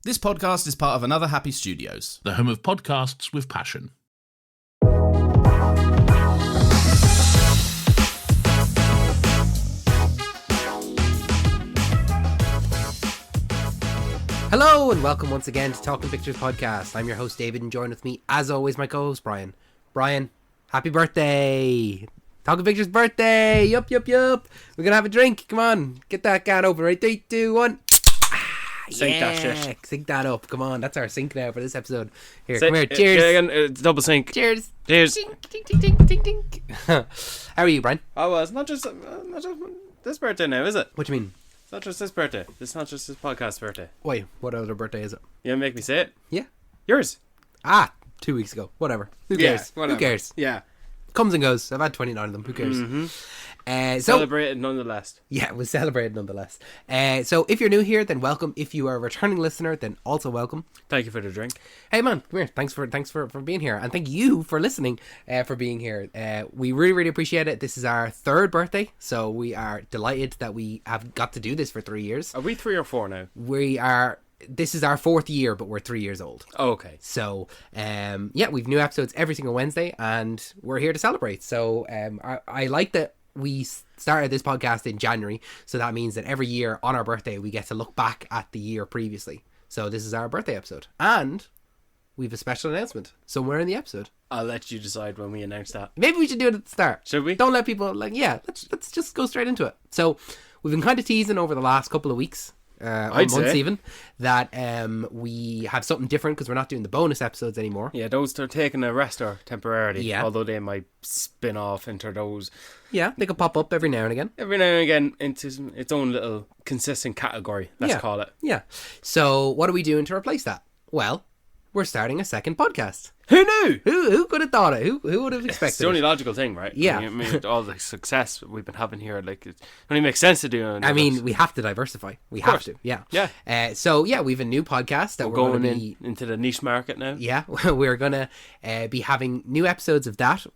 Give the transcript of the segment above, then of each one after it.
This podcast is part of Another Happy Studios, the home of podcasts with passion. Hello and welcome once again to Talking Pictures Podcast. I'm your host David and joined with me as always my co-host Brian. Brian, happy birthday! Talking Pictures birthday! Yup. We're gonna have a drink. Come on, get that can open. Right, 3, 2, 1. Sync that shit. Sync that up. Come on, that's our sync now for this episode. Here, Say, come here. Cheers. Again, double sync. Cheers. Cheers. Ding, ding, ding, ding, ding. How are you, Brian? Oh, well, it's not just this birthday now, is it? What do you mean? It's not just this birthday. It's not just this podcast birthday. Wait, what other birthday is it? You make me say it. Yeah. Yours. 2 weeks ago. Whatever. Who cares? Yeah, whatever. Who cares? Yeah. Comes and goes. I've had 29 of them. Who cares? Mm-hmm. So Celebrated nonetheless. yeah, we celebrated nonetheless. So if you're new here, then welcome. If you are a returning listener, then also welcome. Thank you for the drink. Hey man, come here. Thanks for being here, and thank you for listening. For being here, we really appreciate it. This is our third birthday, so we are delighted that we have got to do this for 3 years. Are we 3 or 4 now? This is our 4th year, but we're 3 years old. Oh, okay. So, we've new episodes every single Wednesday, and we're here to celebrate. So, I like that we started this podcast in January, so that means that every year on our birthday, we get to look back at the year previously. So this is our birthday episode, and we have a special announcement somewhere in the episode. I'll let you decide when we announce that. Maybe we should do it at the start. Should we? Don't let people, let's just go straight into it. So, we've been kind of teasing over the last couple of weeks, or months even, that we have something different because we're not doing the bonus episodes anymore. Yeah, those are taking a rest temporarily. Yeah. Although they might spin off into those. Yeah, they could pop up every now and again. Every now and again into its own little consistent category, let's call it. Yeah. So what are we doing to replace that? Well, we're starting a second podcast. Who knew? Who could have thought it? Who would have expected It's the only it? logical thing, right? Yeah. I mean, all the success we've been having here, it only makes sense to do. We have to diversify. We have to. Yeah. Yeah. So we have a new podcast that we're going going to be into the niche market now. Yeah, we're gonna be having new episodes of that.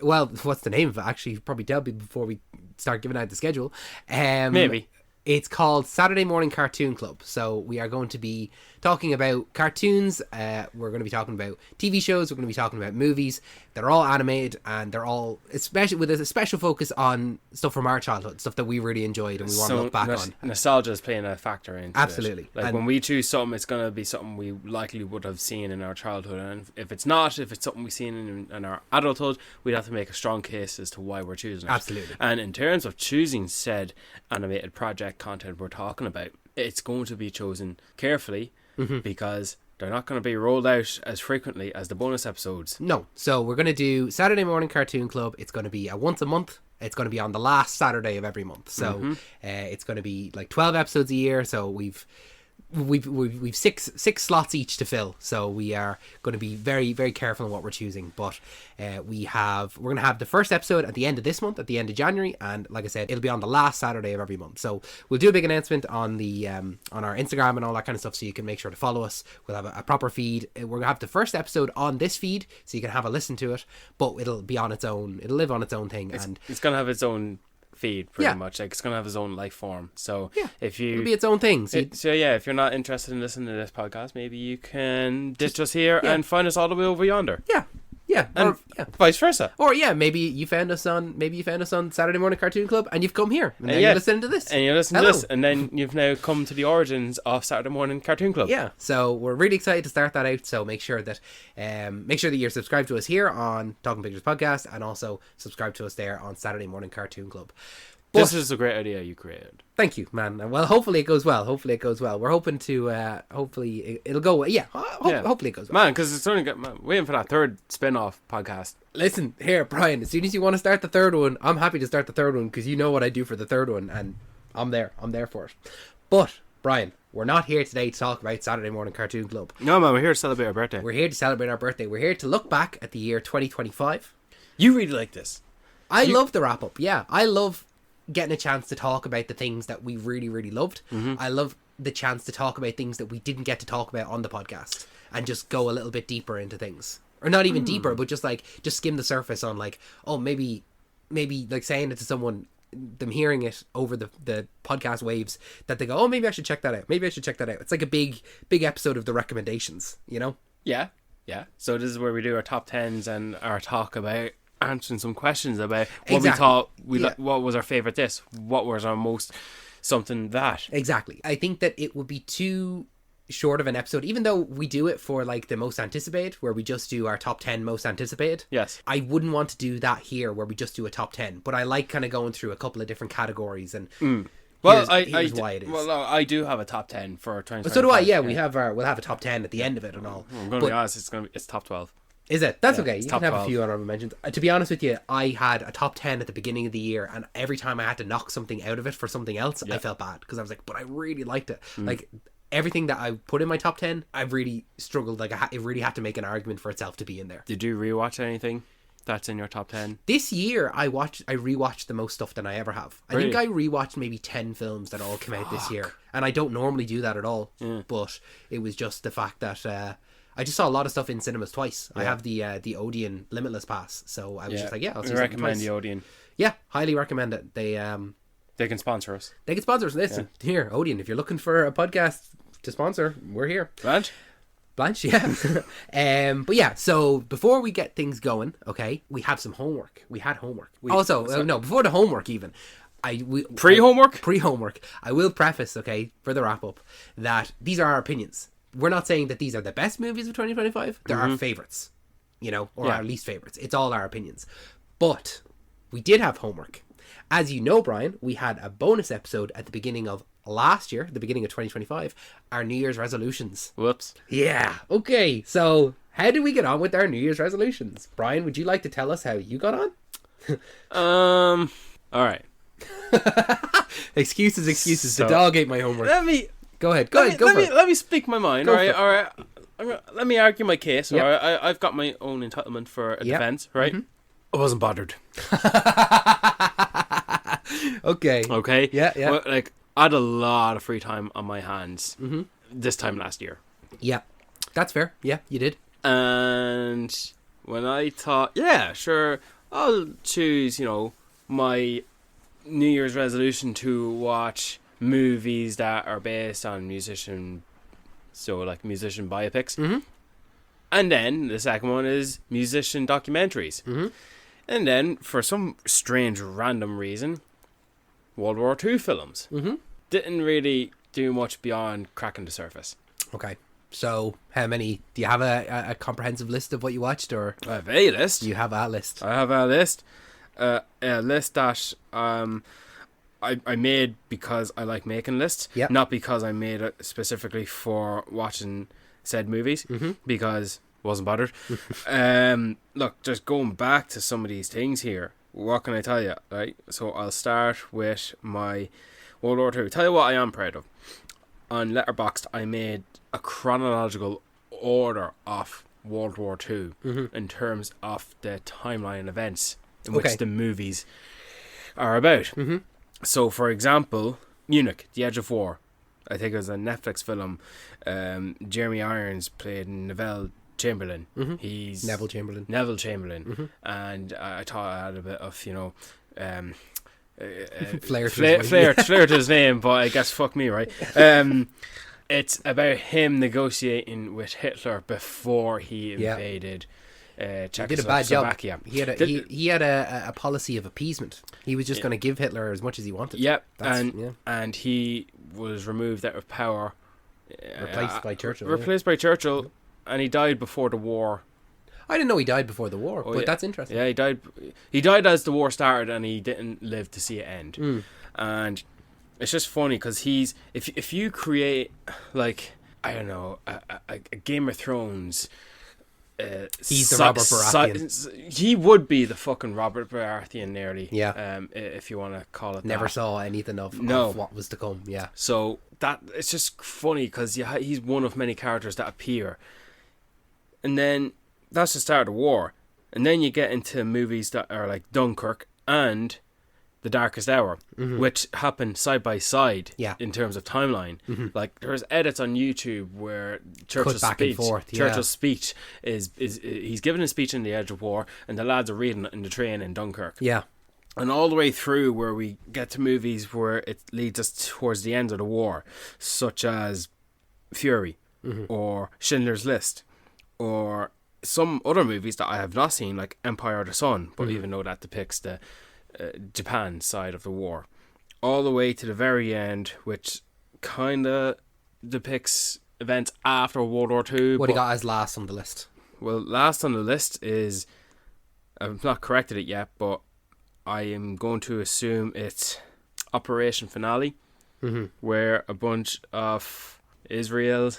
What's the name of it? Actually, you probably tell me before we start giving out the schedule. Maybe. It's called Saturday Morning Cartoon Club. So we are going to be talking about cartoons. We're going to be talking about TV shows. We're going to be talking about movies. They're all animated, and they're all, especially with a special focus on stuff from our childhood, stuff that we really enjoyed and we want to look back on. Nostalgia is playing a factor into Absolutely. it. When we choose something, it's going to be something we likely would have seen in our childhood, and if it's something we've seen in our adulthood, we'd have to make a strong case as to why we're choosing it. Absolutely. And in terms of choosing said animated project content we're talking about, it's going to be chosen carefully because they're not going to be rolled out as frequently as the bonus episodes. No. So we're going to do Saturday Morning Cartoon Club. It's going to be once a month. It's going to be on the last Saturday of every month. So it's going to be like 12 episodes a year. So we've 6 slots each to fill, so we are going to be very, very careful in what we're choosing. But we're going to have the first episode at the end of this month, at the end of January, and like I said, it'll be on the last Saturday of every month. So we'll do a big announcement on the on our Instagram and all that kind of stuff, so you can make sure to follow us. We'll have a proper feed. We're going to have the first episode on this feed, so you can have a listen to it, but it'll be on its own. It'll live on its own thing, and It's going to have its own feed pretty much, it's going to have its own life form. So if you it'll be its own thing. if you're not interested in listening to this podcast, maybe you can ditch us here and find us all the way over yonder. And vice versa. Or maybe you found us on Saturday Morning Cartoon Club and you've come here and then you're listening to this. And you listen to this, and then you've now come to the origins of Saturday Morning Cartoon Club. Yeah. So we're really excited to start that out. So make sure that you're subscribed to us here on Talking Pictures Podcast, and also subscribe to us there on Saturday Morning Cartoon Club. This is a great idea you created. Thank you, man. Well, hopefully it goes well. We're hoping to. Hopefully it'll go well. Hopefully it goes well. Man, because it's only waiting for that third spin-off podcast. Listen here, Brian. As soon as you want to start the third one, I'm happy to start the third one, because you know what I do for the third one, and I'm there for it. But Brian, we're not here today to talk about Saturday Morning Cartoon Club. No, man, we're here to celebrate our birthday. We're here to celebrate our birthday. We're here to look back at the year 2025. You really like this. I love the wrap up. Yeah, I love getting a chance to talk about the things that we really, really loved. I love the chance to talk about things that we didn't get to talk about on the podcast, and just go a little bit deeper into things, or not even deeper, but just skim the surface on maybe like saying it to someone them hearing it over the podcast waves that they go, oh, maybe I should check that out. Maybe I should check that out. It's like a big episode of the recommendations, you know? Yeah. So this is where we do our top 10s and our talk about answering some questions about what we thought what was our favorite this, what was our most something that. Exactly. I think that it would be too short of an episode, even though we do it for like the most anticipated, where we just do our top 10 most anticipated. Yes. I wouldn't want to do that here where we just do a top 10, but I like kind of going through a couple of different categories and Well, here's why it is. Well, no, I do have a top 10 for 2025. So do I. Yeah, we'll have a top 10 at the end of it and all. I'm going to be honest, it's top 12. Is it? That's Yeah, okay. it's You top can have 12. a few honorable mentions. To be honest with you, I had a top 10 at the beginning of the year, and every time I had to knock something out of it for something else, I felt bad because I was like, but I really liked it. Like everything that I put in my top 10, I really struggled. Like it really had to make an argument for itself to be in there. Did you rewatch anything that's in your top 10? This year, I rewatched the most stuff than I ever have. I think I rewatched maybe 10 films that all came out this year, and I don't normally do that at all. But it was just the fact that I just saw a lot of stuff in cinemas twice. I have the Odeon Limitless Pass, so I was just like, I'll see something recommend twice. the Odeon. Yeah, highly recommend it. They can sponsor us. They can sponsor us. Listen, here, Odeon, if you're looking for a podcast to sponsor, we're here. Blanche, yeah. But yeah, so before we get things going, okay, we have some homework. We had homework. Before the homework even. Pre-homework. I will preface, okay, for the wrap-up, that these are our opinions. We're not saying that these are the best movies of 2025. They're our favourites, you know, or our least favourites. It's all our opinions. But we did have homework. As you know, Brian, we had a bonus episode at the beginning of last year, the beginning of 2025, our New Year's resolutions. Whoops. Yeah. Okay. So how did we get on with our New Year's resolutions? Brian, would you like to tell us how you got on? All right. Excuses. So, the dog ate my homework. Go ahead. Let me speak my mind. All right. Let me argue my case. All right. I've got my own entitlement for a defense. Right. I wasn't bothered. Okay. Yeah. Well, like I had a lot of free time on my hands this time last year. Yeah. That's fair. Yeah, you did. And when I thought, yeah, sure, I'll choose, my New Year's resolution to watch movies that are based on musician biopics. And then the second one is musician documentaries. And then for some strange random reason, World War II films. Didn't really do much beyond cracking the surface. Okay. So how many do you have? A comprehensive list of what you watched, or I have a list. Do you have a list? I have a list. A list that I made because I like making lists, not because I made it specifically for watching said movies, because wasn't bothered. Look, just going back to some of these things here, what can I tell you, right? So I'll start with my World War II. Tell you what I am proud of. On Letterboxd, I made a chronological order of World War II in terms of the timeline events in which the movies are about. So, for example, Munich, The Edge of War. I think it was a Netflix film. Jeremy Irons played Neville Chamberlain. He's Neville Chamberlain. And I thought I had a bit of, flair to his name, but I guess fuck me, right? It's about him negotiating with Hitler before he invaded Czechoslovakia. He did a bad job. He had a policy of appeasement. He was just going to give Hitler as much as he wanted. Yep, and he was removed out of power, replaced by Churchill, and he died before the war. I didn't know he died before the war, but that's interesting. Yeah, he died. He died as the war started, and he didn't live to see it end. And it's just funny because he's if you create like I don't know a Game of Thrones. He's the Robert Baratheon. He would be the fucking Robert Baratheon nearly. Yeah. If you want to call it Never that. saw anything of what was to come. Yeah. So that it's just funny because he's one of many characters that appear. And then that's the start of the war. And then you get into movies that are like Dunkirk and The Darkest Hour, which happen side by side in terms of timeline. Like there's edits on YouTube where Churchill's speech is he's giving a speech in The Edge of War and the lads are reading it in the train in Dunkirk. Yeah. And all the way through where we get to movies where it leads us towards the end of the war, such as Fury or Schindler's List or some other movies that I have not seen, like Empire of the Sun, but even though that depicts the Japan side of the war, all the way to the very end, which kind of depicts events after World War II. What do you got as last on the list? Well, last on the list is, I've not corrected it yet, but I am going to assume it's Operation Finale, where a bunch of Israelites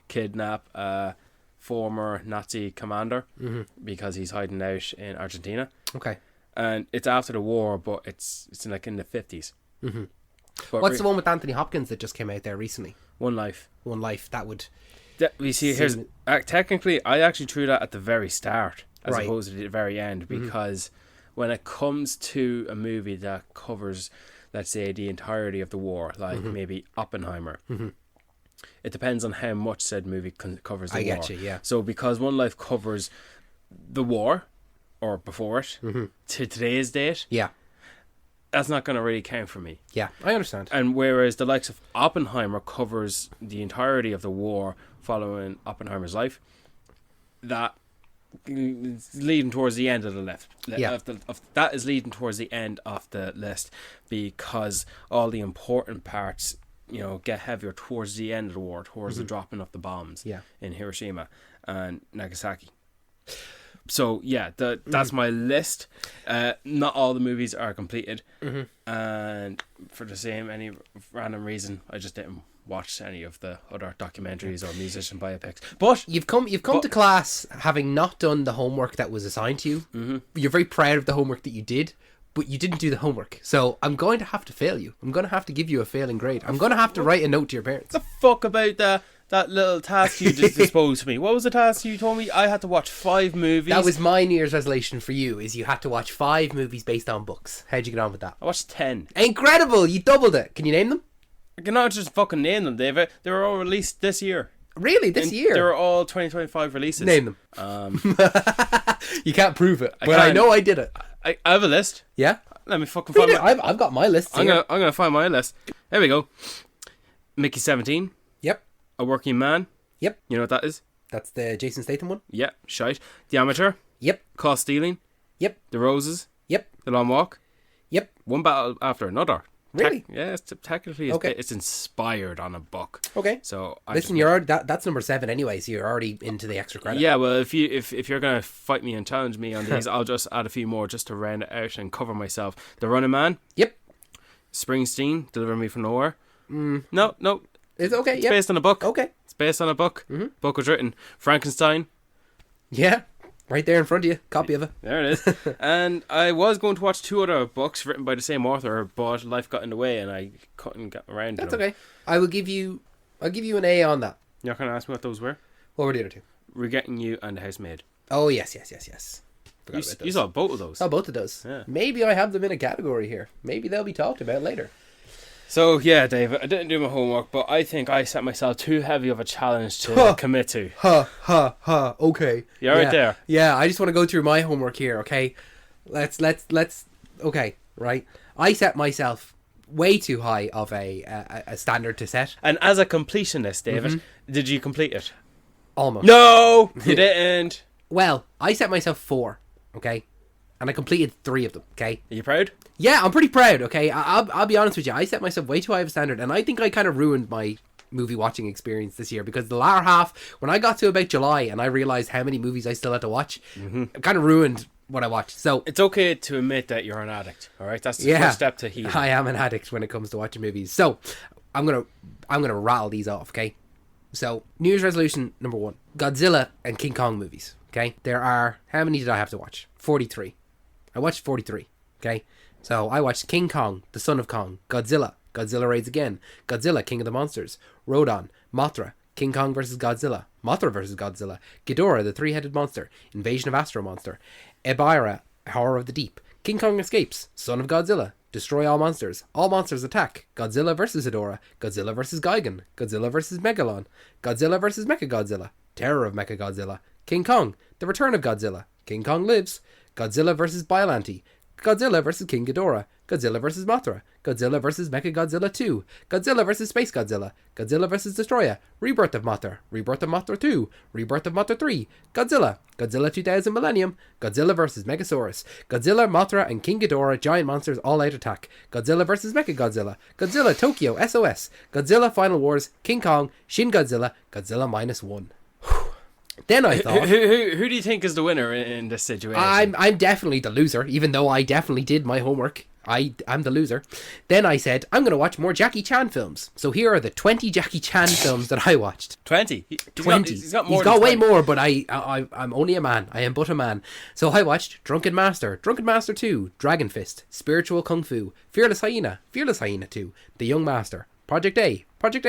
kidnap a former Nazi commander because he's hiding out in Argentina. Okay. And it's after the war, but it's in the 50s. What's the one with Anthony Hopkins that just came out there recently? One Life. One Life. That would... We see here's technically I actually threw that at the very start as opposed to the very end, because when it comes to a movie that covers, let's say, the entirety of the war, like maybe Oppenheimer, it depends on how much said movie covers the war. I get you, yeah. So because One Life covers the war or before it to today's date, that's not going to really count for me. Yeah, I understand. And whereas the likes of Oppenheimer covers the entirety of the war following Oppenheimer's life, that is leading towards the end of the list. That is leading towards the end of the list, because all the important parts, get heavier towards the end of the war, towards the dropping of the bombs in Hiroshima and Nagasaki. So yeah, that's my list. Not all the movies are completed, and for any random reason, I just didn't watch any of the other documentaries or musician biopics. But you've come to class having not done the homework that was assigned to you. You're very proud of the homework that you did, but you didn't do the homework. So I'm going to have to fail you. I'm going to have to give you a failing grade. I'm going to have to write a note to your parents. The fuck about that little task you just disposed to me? What was the task you told me? I had to watch 5 movies. That was my New Year's resolution for you, is you had to watch 5 movies based on books. How'd you get on with that? I watched 10. Incredible! You doubled it. Can you name them? I cannot just fucking name them, David. They were all released this year. Really? This year? They were all 2025 releases. Name them. You can't prove it, but I know I did it. I have a list. Yeah? Let me fucking find it. I've got my list here. I'm gonna find my list. There we go. Mickey 17. Yep. A Working Man. Yep. You know what that is? That's the Jason Statham one? Yep. Shite. The Amateur. Yep. Caught Stealing. Yep. The Roses. Yep. The Long Walk. Yep. One Battle After Another. Really? Technically it's inspired on a book. Okay. So listen, you're already, that's number 7 anyway, so you're already into the extra credit. Yeah, well, if you're gonna fight me and challenge me on these, I'll just add a few more just to round it out and cover myself. The Running Man. Yep. Springsteen, Deliver Me From Nowhere. No. It's okay. It's based on a book. Okay. It's based on a book. Book was written. Frankenstein. Yeah. Right there in front of you. Copy of it. There it is. And I was going to watch 2 other books written by the same author, but life got in the way and I couldn't get around to them. That's okay. I'll give you an A on that. You're not going to ask me what those were? What were the other 2? Regretting You and The Housemaid. Oh, yes. You saw both of those. Saw both of those. Yeah. Maybe I have them in a category here. Maybe they'll be talked about later. So, yeah, David, I didn't do my homework, but I think I set myself too heavy of a challenge to commit to. Okay. You're right there. Yeah, I just want to go through my homework here, okay? Let's okay, right? I set myself way too high of a standard to set. And as a completionist, David, did you complete it? Almost. No, you didn't. Well, I set myself 4, okay? And I completed 3 of them, okay? Are you proud? Yeah, I'm pretty proud, okay? I'll be honest with you. I set myself way too high of a standard, and I think I kind of ruined my movie watching experience this year, because the latter half, when I got to about July and I realised how many movies I still had to watch, it kind of ruined what I watched. So it's okay to admit that you're an addict, all right? That's the first step to healing. I am an addict when it comes to watching movies. So I'm gonna rattle these off, okay? So New Year's resolution number 1: Godzilla and King Kong movies. Okay, there are, how many did I have to watch? 43. I watched 43. Okay, so I watched King Kong, the Son of Kong, Godzilla, Godzilla Raids Again, Godzilla, King of the Monsters, Rodan, Mothra, King Kong vs. Godzilla, Mothra vs. Godzilla, Ghidorah, the Three-Headed Monster, Invasion of Astro Monster, Ebirah, Horror of the Deep, King Kong Escapes, Son of Godzilla, Destroy All Monsters Attack, Godzilla vs. Ghidorah, Godzilla vs. Gigan, Godzilla vs. Megalon, Godzilla vs. Mechagodzilla, Terror of Mechagodzilla, King Kong, The Return of Godzilla, King Kong Lives, Godzilla vs. Biollante, Godzilla vs. King Ghidorah, Godzilla vs. Mothra, Godzilla vs. Mechagodzilla 2, Godzilla vs. Space Godzilla, Godzilla vs. Destroyer, Rebirth of Mothra, Rebirth of Mothra 2, Rebirth of Mothra 3, Godzilla, Godzilla 2000 Millennium, Godzilla vs. Megasaurus, Godzilla, Mothra, and King Ghidorah Giant Monsters All-Out Attack, Godzilla vs. Mechagodzilla, Godzilla Tokyo SOS, Godzilla Final Wars, King Kong, Shin Godzilla, Godzilla -1. Then I thought, who do you think is the winner in this situation? I'm definitely the loser, even though I definitely did my homework. I'm the loser. Then I said, I'm going to watch more Jackie Chan films. So here are the 20 Jackie Chan films that I watched. 20? 20. He's got way more, but I'm only a man. I am but a man. So I watched Drunken Master 2, Dragon Fist, Spiritual Kung Fu, Fearless Hyena 2, The Young Master, Project A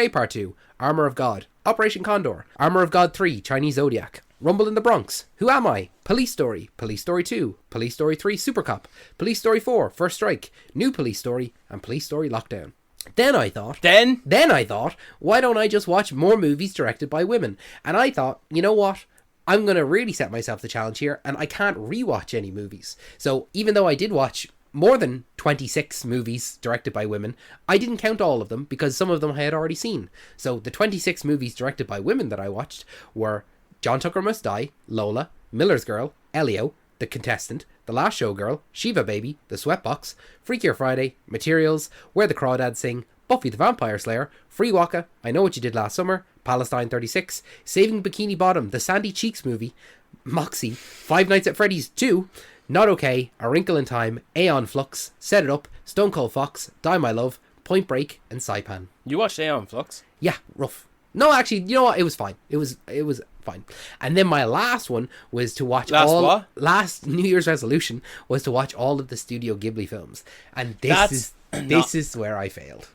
Part 2, Armor of God, Operation Condor, Armor of God 3, Chinese Zodiac, Rumble in the Bronx, Who Am I, Police Story 2, Police Story 3, Super Cop, Police Story 4, First Strike, New Police Story, and Police Story Lockdown. Then I thought, why don't I just watch more movies directed by women? And I thought, you know what? I'm going to really set myself the challenge here, and I can't rewatch any movies. So even though I did watch more than 26 movies directed by women, I didn't count all of them because some of them I had already seen. So the 26 movies directed by women that I watched were John Tucker Must Die, Lola, Miller's Girl, Elio, The Contestant, The Last Showgirl, Shiva Baby, The Sweatbox, Freakier Friday, Materials, Where the Crawdads Sing, Buffy the Vampire Slayer, Free Waka, I Know What You Did Last Summer, Palestine 36, Saving Bikini Bottom, The Sandy Cheeks Movie, Moxie, Five Nights at Freddy's 2, Not Okay, A Wrinkle in Time, Aeon Flux, Set It Up, Stone Cold Fox, Die My Love, Point Break, and Saipan. You watched Aeon Flux? Yeah, rough. No, actually, you know what? It was fine. It was fine. And then my last one was to watch last New Year's resolution was to watch all of the Studio Ghibli films. And this is where I failed.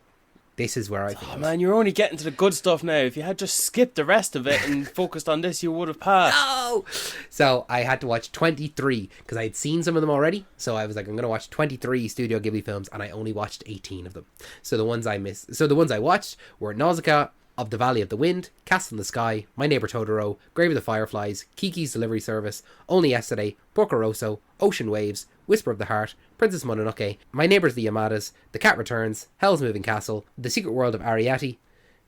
This is where I failed. Oh man, you're only getting to the good stuff now. If you had just skipped the rest of it and focused on this, you would have passed. No! So I had to watch 23 because I had seen some of them already. So I was like, I'm going to watch 23 Studio Ghibli films, and I only watched 18 of them. So the ones I watched were Nausicaa of the Valley of the Wind, Cast in the Sky, My Neighbor Totoro, Grave of the Fireflies, Kiki's Delivery Service, Only Yesterday, Porco Rosso, Ocean Waves, Whisper of the Heart, Princess Mononoke, My Neighbors the Yamadas, The Cat Returns, Hell's Moving Castle, The Secret World of Ariadne,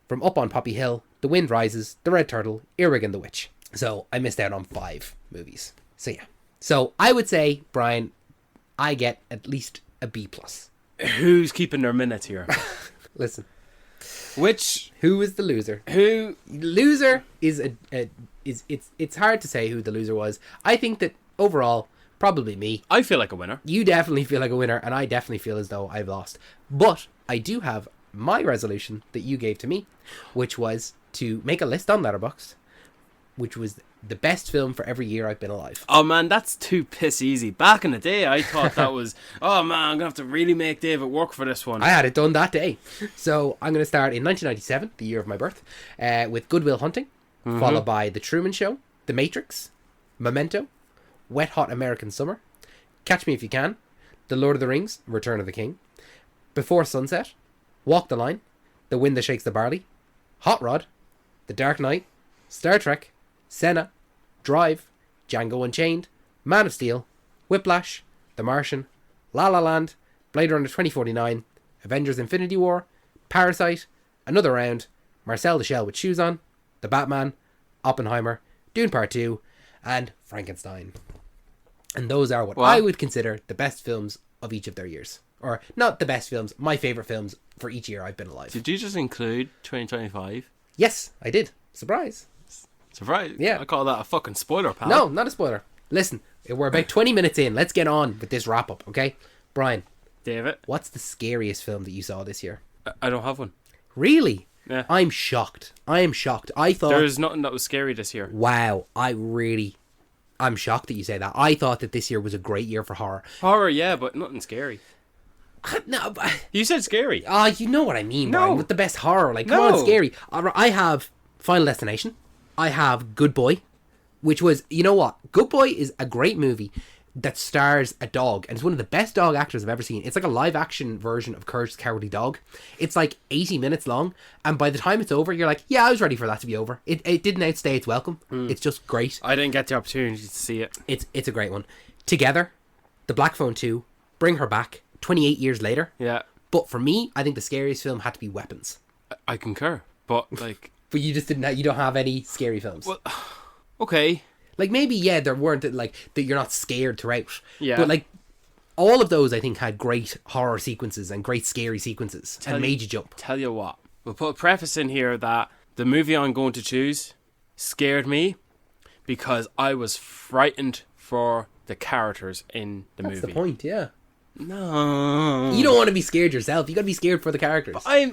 From Up on Poppy Hill, The Wind Rises, The Red Turtle, Earwig and the Witch. So I missed out on 5 movies. So yeah. So I would say, Brian, I get at least a B+. Who's keeping their minutes here? Listen. Who is the loser? Loser is it's hard to say who the loser was. I think that overall, probably me. I feel like a winner. You definitely feel like a winner, and I definitely feel as though I've lost. But I do have my resolution that you gave to me, which was to make a list on Letterboxd, which was the best film for every year I've been alive. Oh man, that's too piss easy. Back in the day, I thought that was, oh man, I'm going to have to really make David work for this one. I had it done that day. So I'm going to start in 1997, the year of my birth, with Good Will Hunting, followed by The Truman Show, The Matrix, Memento, Wet Hot American Summer, Catch Me If You Can, The Lord of the Rings, Return of the King, Before Sunset, Walk the Line, The Wind That Shakes the Barley, Hot Rod, The Dark Knight, Star Trek, Senna, Drive, Django Unchained, Man of Steel, Whiplash, The Martian, La La Land, Blade Runner 2049, Avengers Infinity War, Parasite, Another Round, Marcel the Shell with Shoes On, The Batman, Oppenheimer, Dune Part 2, and Frankenstein. And those are what I would consider the best films of each of their years. Or, not the best films, my favourite films for each year I've been alive. Did you just include 2025? Yes, I did. Surprise. Surprise? Yeah. I call that a fucking spoiler, pal. No, not a spoiler. Listen, we're about 20 minutes in. Let's get on with this wrap-up, okay? Brian. David. What's the scariest film that you saw this year? I don't have one. Really? Yeah. I'm shocked. I am shocked. I thought... There's nothing that was scary this year. Wow. I'm shocked that you say that. I thought that this year was a great year for horror. Horror, yeah, but nothing scary. No, but... You said scary. You know what I mean, No. Brian. With the best horror. Like, come on, scary. I have Final Destination. I have Good Boy, which was, you know what? Good Boy is a great movie. that stars a dog, and it's one of the best dog actors I've ever seen. It's like a live action version of Courage the Cowardly Dog. It's like 80 minutes long, and by the time it's over, you're like, yeah, I was ready for that to be over. It didn't outstay its welcome. It's just great. I didn't get the opportunity to see it. It's a great one. Together, The Black Phone 2, Bring Her Back, 28 years later. Yeah. But for me, I think the scariest film had to be Weapons. I concur, but like... But you just you don't have any scary films. Well, okay. Like, maybe, yeah, there weren't, like, that you're not scared throughout. Yeah. But, like, all of those, I think, had great horror sequences and great scary sequences and made you jump. Tell you what, we'll put a preface in here that the movie I'm going to choose scared me because I was frightened for the characters in the movie. That's the point, yeah. No. You don't want to be scared yourself. You got to be scared for the characters. I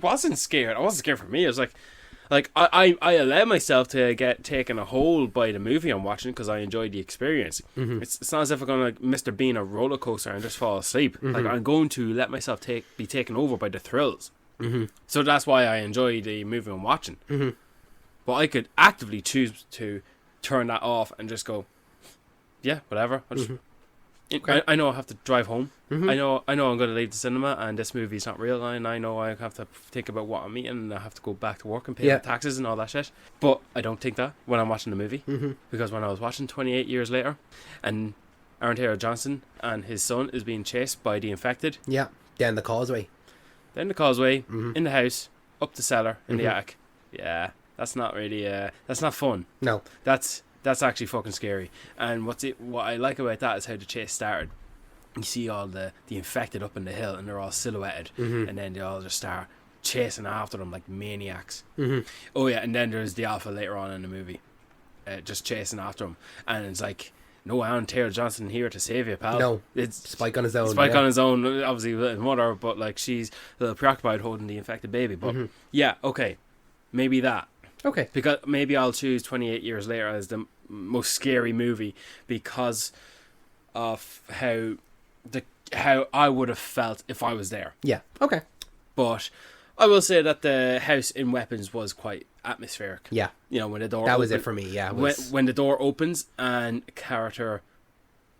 wasn't scared. I wasn't scared for me. I was like I allowed myself to get taken a hold by the movie I'm watching because I enjoyed the experience. Mm-hmm. It's not as if I'm going to Mr. Bean a roller coaster and just fall asleep. Mm-hmm. Like, I'm going to let myself be taken over by the thrills. Mm-hmm. So that's why I enjoy the movie I'm watching. Mm-hmm. But I could actively choose to turn that off and just go, yeah, whatever. I'll just, Okay. I know I have to drive home. Mm-hmm. I know I'm going to leave the cinema and this movie's not real, and I know I have to think about what I'm eating and I have to go back to work and pay the taxes and all that shit. But I don't think that when I'm watching the movie. Mm-hmm. Because when I was watching 28 years later and Aaron Taylor Johnson and his son is being chased by the infected. Yeah, down the causeway. Down the causeway, in the house, up the cellar, in the attic. Yeah, that's not really, that's not fun. No. That's actually fucking scary. And what I like about that is how the chase started. You see all the infected up in the hill and they're all silhouetted. Mm-hmm. And then they all just start chasing after them like maniacs. Mm-hmm. Oh yeah, and then there's the alpha later on in the movie. Just chasing after him. And it's like, no Aaron Taylor Johnson here to save you, pal. No, it's Spike on his own. Spike on his own, obviously with his mother, but like she's a little preoccupied holding the infected baby. But yeah, okay. Maybe that. Okay. Because maybe I'll choose 28 Years Later as the most scary movie because of how I would have felt if I was there. Yeah. Okay. But I will say that the house in Weapons was quite atmospheric. Yeah. You know, when the door was it for me, yeah. When the door opens and a character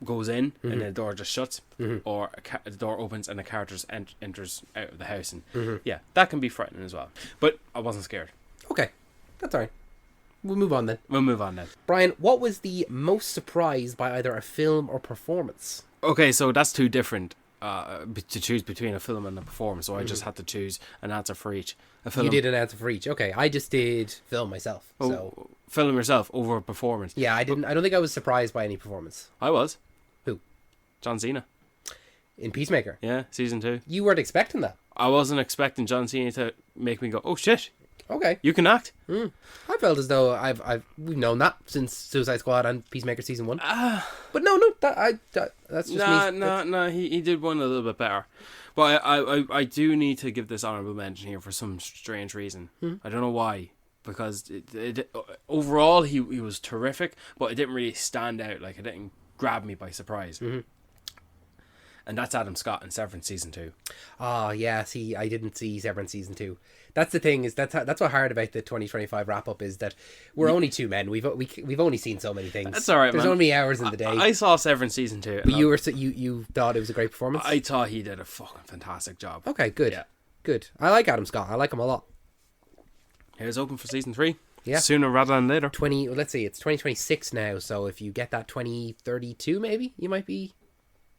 goes in and the door just shuts, or the door opens and the character enters out of the house, and yeah, that can be frightening as well. But I wasn't scared. Okay. That's all right. We'll move on then. Brian, what was the most surprised by either a film or performance? Okay, so that's two different to choose between a film and a performance. So I just had to choose an answer for each. A film. You did an answer for each. Okay, I just did film myself. So film yourself over a performance. Yeah, I didn't. I don't think I was surprised by any performance. I was. Who? John Cena. In Peacemaker. Yeah, season 2. You weren't expecting that. I wasn't expecting John Cena to make me go, oh shit. Okay. You can act. I felt as though we've known that since Suicide Squad and Peacemaker season 1. But no, that's just me. No. He did one a little bit better. But I do need to give this honorable mention here for some strange reason. I don't know why. Because overall he was terrific, but it didn't really stand out. Like, it didn't grab me by surprise. And that's Adam Scott in Severance season 2. Oh yeah, see, I didn't see Severance season 2. That's the thing, is that's what hard about the 2025 wrap up is that we're only two men. We've only seen so many things. That's all right. There's only hours in the day. I saw Severance season 2, but you thought it was a great performance. I thought he did a fucking fantastic job. Okay, good. Yeah. Good. I like Adam Scott. I like him a lot. Here's open for season 3. Yeah. Sooner rather than later. Let's see, it's 2026 now, so if you get that 2032 maybe, you might be.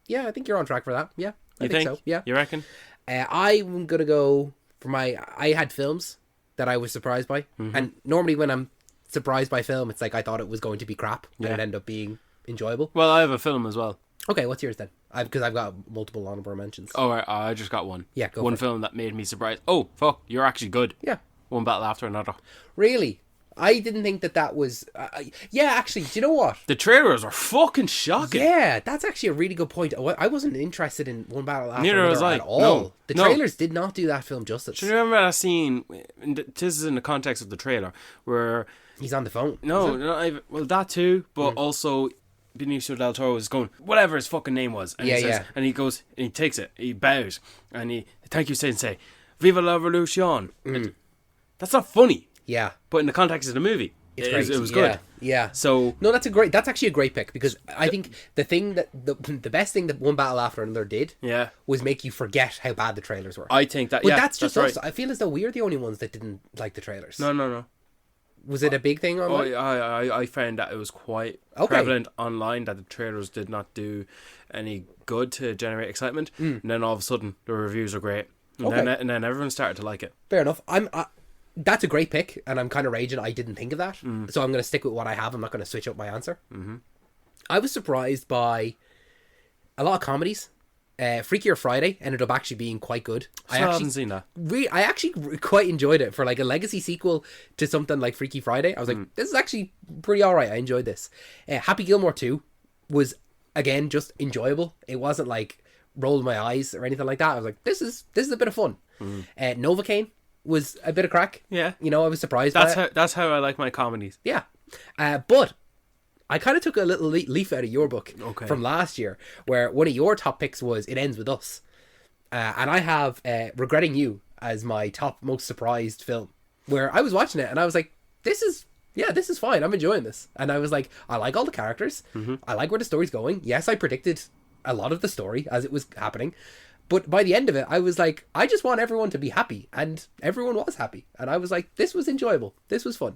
Yeah, I think you're on track for that. Yeah. I think so. Yeah. You reckon? I'm gonna go for I had films that I was surprised by, and normally when I'm surprised by film, it's like I thought it was going to be crap, and it ended up being enjoyable. Well, I have a film as well. Okay, what's yours then? Because I've got multiple honorable mentions. Oh, right, I just got one. Yeah, go one for it. film that made me surprised. Oh, fuck, you're actually good. Yeah. One battle after another. Really? I didn't think that was... yeah, actually, do you know what? The trailers are fucking shocking. Yeah, that's actually a really good point. I wasn't interested in One Battle After Neither Another was I. at all. No, the trailers did not do that film justice. Do you remember that scene, this is in the context of the trailer, where... He's on the phone. No, well, that too, but also... Benicio del Toro is going, whatever his fucking name was. And he says, and he goes, and he takes it, he bows, and he, thank you, Sensei. Viva la Revolution. That's not funny. Yeah. But in the context of the movie, It's great. It was good. Yeah. So No, that's actually a great pick, because I think the thing that the best thing that One Battle After Another did was make you forget how bad the trailers were. I think that, but that's just that's us. right. I feel as though we're the only ones that didn't like the trailers. No. Was it a big thing online? I found that it was quite prevalent online that the trailers did not do any good to generate excitement, and then all of a sudden the reviews are great, and then everyone started to like it. Fair enough. That's a great pick, and I'm kind of raging I didn't think of that, so I'm going to stick with what I have. I'm not going to switch up my answer. I was surprised by a lot of comedies. Freakier Friday ended up actually being quite good. I haven't seen that. I actually quite enjoyed it for like a legacy sequel to something like Freaky Friday. I was like, this is actually pretty alright. I enjoyed this. Happy Gilmore 2 was, again, just enjoyable. It wasn't like rolled my eyes or anything like that. I was like, this is a bit of fun. Novocaine was a bit of crack. Yeah. You know, I was surprised by it. That's how I like my comedies. Yeah. But I kind of took a little leaf out of your book from last year, where one of your top picks was It Ends With Us. And I have Regretting You as my top most surprised film, where I was watching it and I was like, this is fine. I'm enjoying this. And I was like, I like all the characters. I like where the story's going. Yes, I predicted a lot of the story as it was happening. But by the end of it, I was like, I just want everyone to be happy. And everyone was happy. And I was like, this was enjoyable. This was fun.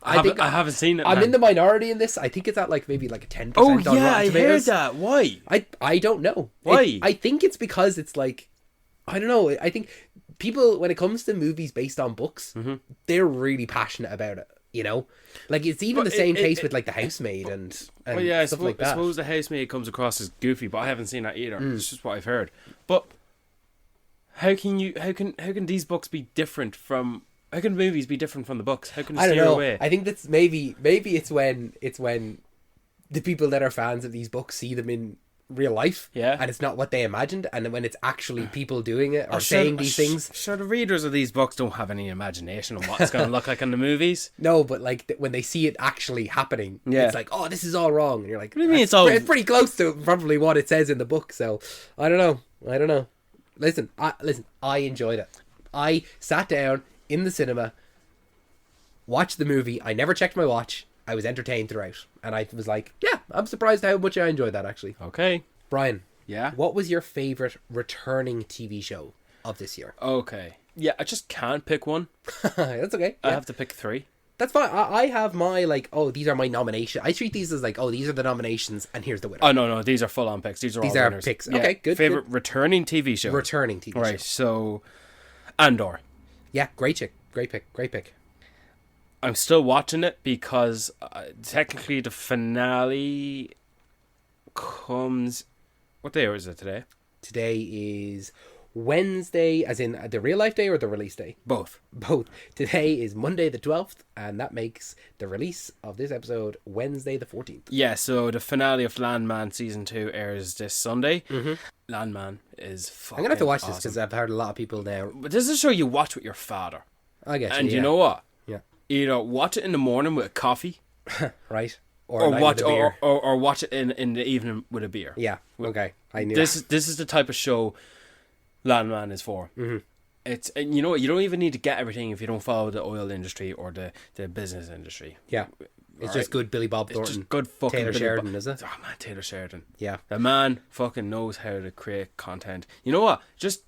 I haven't seen it. I'm in the minority in this. I think it's at like maybe like a 10%. Oh on yeah, Rotten I heard Tomatoes. that. Why? I don't know. Why? I think it's because it's like, I don't know. I think people, when it comes to movies based on books, they're really passionate about it. You know, like it's even the same case with like The Housemaid and well, yeah, stuff like that. I suppose The Housemaid comes across as goofy, but I haven't seen that either. It's just what I've heard. But how can these books be different from? How can movies be different from the books? How can it steer away? I think that's maybe it's when the people that are fans of these books see them in real life, and it's not what they imagined, and when it's actually people doing it or saying these things. Sure, the readers of these books don't have any imagination on what it's going to look like in the movies. No, but like when they see it actually happening, it's like, oh, this is all wrong, and you're like, what do you mean it's pretty close to probably what it says in the book. So I don't know. Listen, I enjoyed it. I sat down in the cinema, watched the movie. I never checked my watch. I was entertained throughout, and I was like, yeah, I'm surprised how much I enjoyed that, actually. Okay. Brian, yeah, what was your favorite returning TV show of this year? Okay. Yeah, I just can't pick one. That's okay. I have to pick 3. That's fine. I have my, like, oh, these are my nominations. I treat these as like, oh, these are the nominations, and here's the winner. Oh, no, these are full-on picks. These are all winners. Picks. Yeah. Okay, good. Favorite returning TV show. Returning TV show. Right, so Andor. Yeah, great pick. I'm still watching it because technically the finale comes... What day is it today? Today is Wednesday, as in the real life day or the release day? Both. Today is Monday the 12th, and that makes the release of this episode Wednesday the 14th. Yeah, so the finale of Landman Season 2 airs this Sunday. Landman is fucking I'm going to have to watch awesome. this because I've heard a lot of people now. But this is a show you watch with your father. I guess. And you know what? Yeah. Either watch it in the morning with a coffee. Right. Or watch or watch it in the evening with a beer. Yeah. Okay. I knew this is the type of show Landman is for. It's, and you know what, you don't even need to get everything if you don't follow the oil industry or the business industry. Yeah. It's just good Billy Bob Thornton. It's just good fucking Taylor Sheridan, is it? Oh man, Taylor Sheridan. Yeah. The man fucking knows how to create content. You know what? Just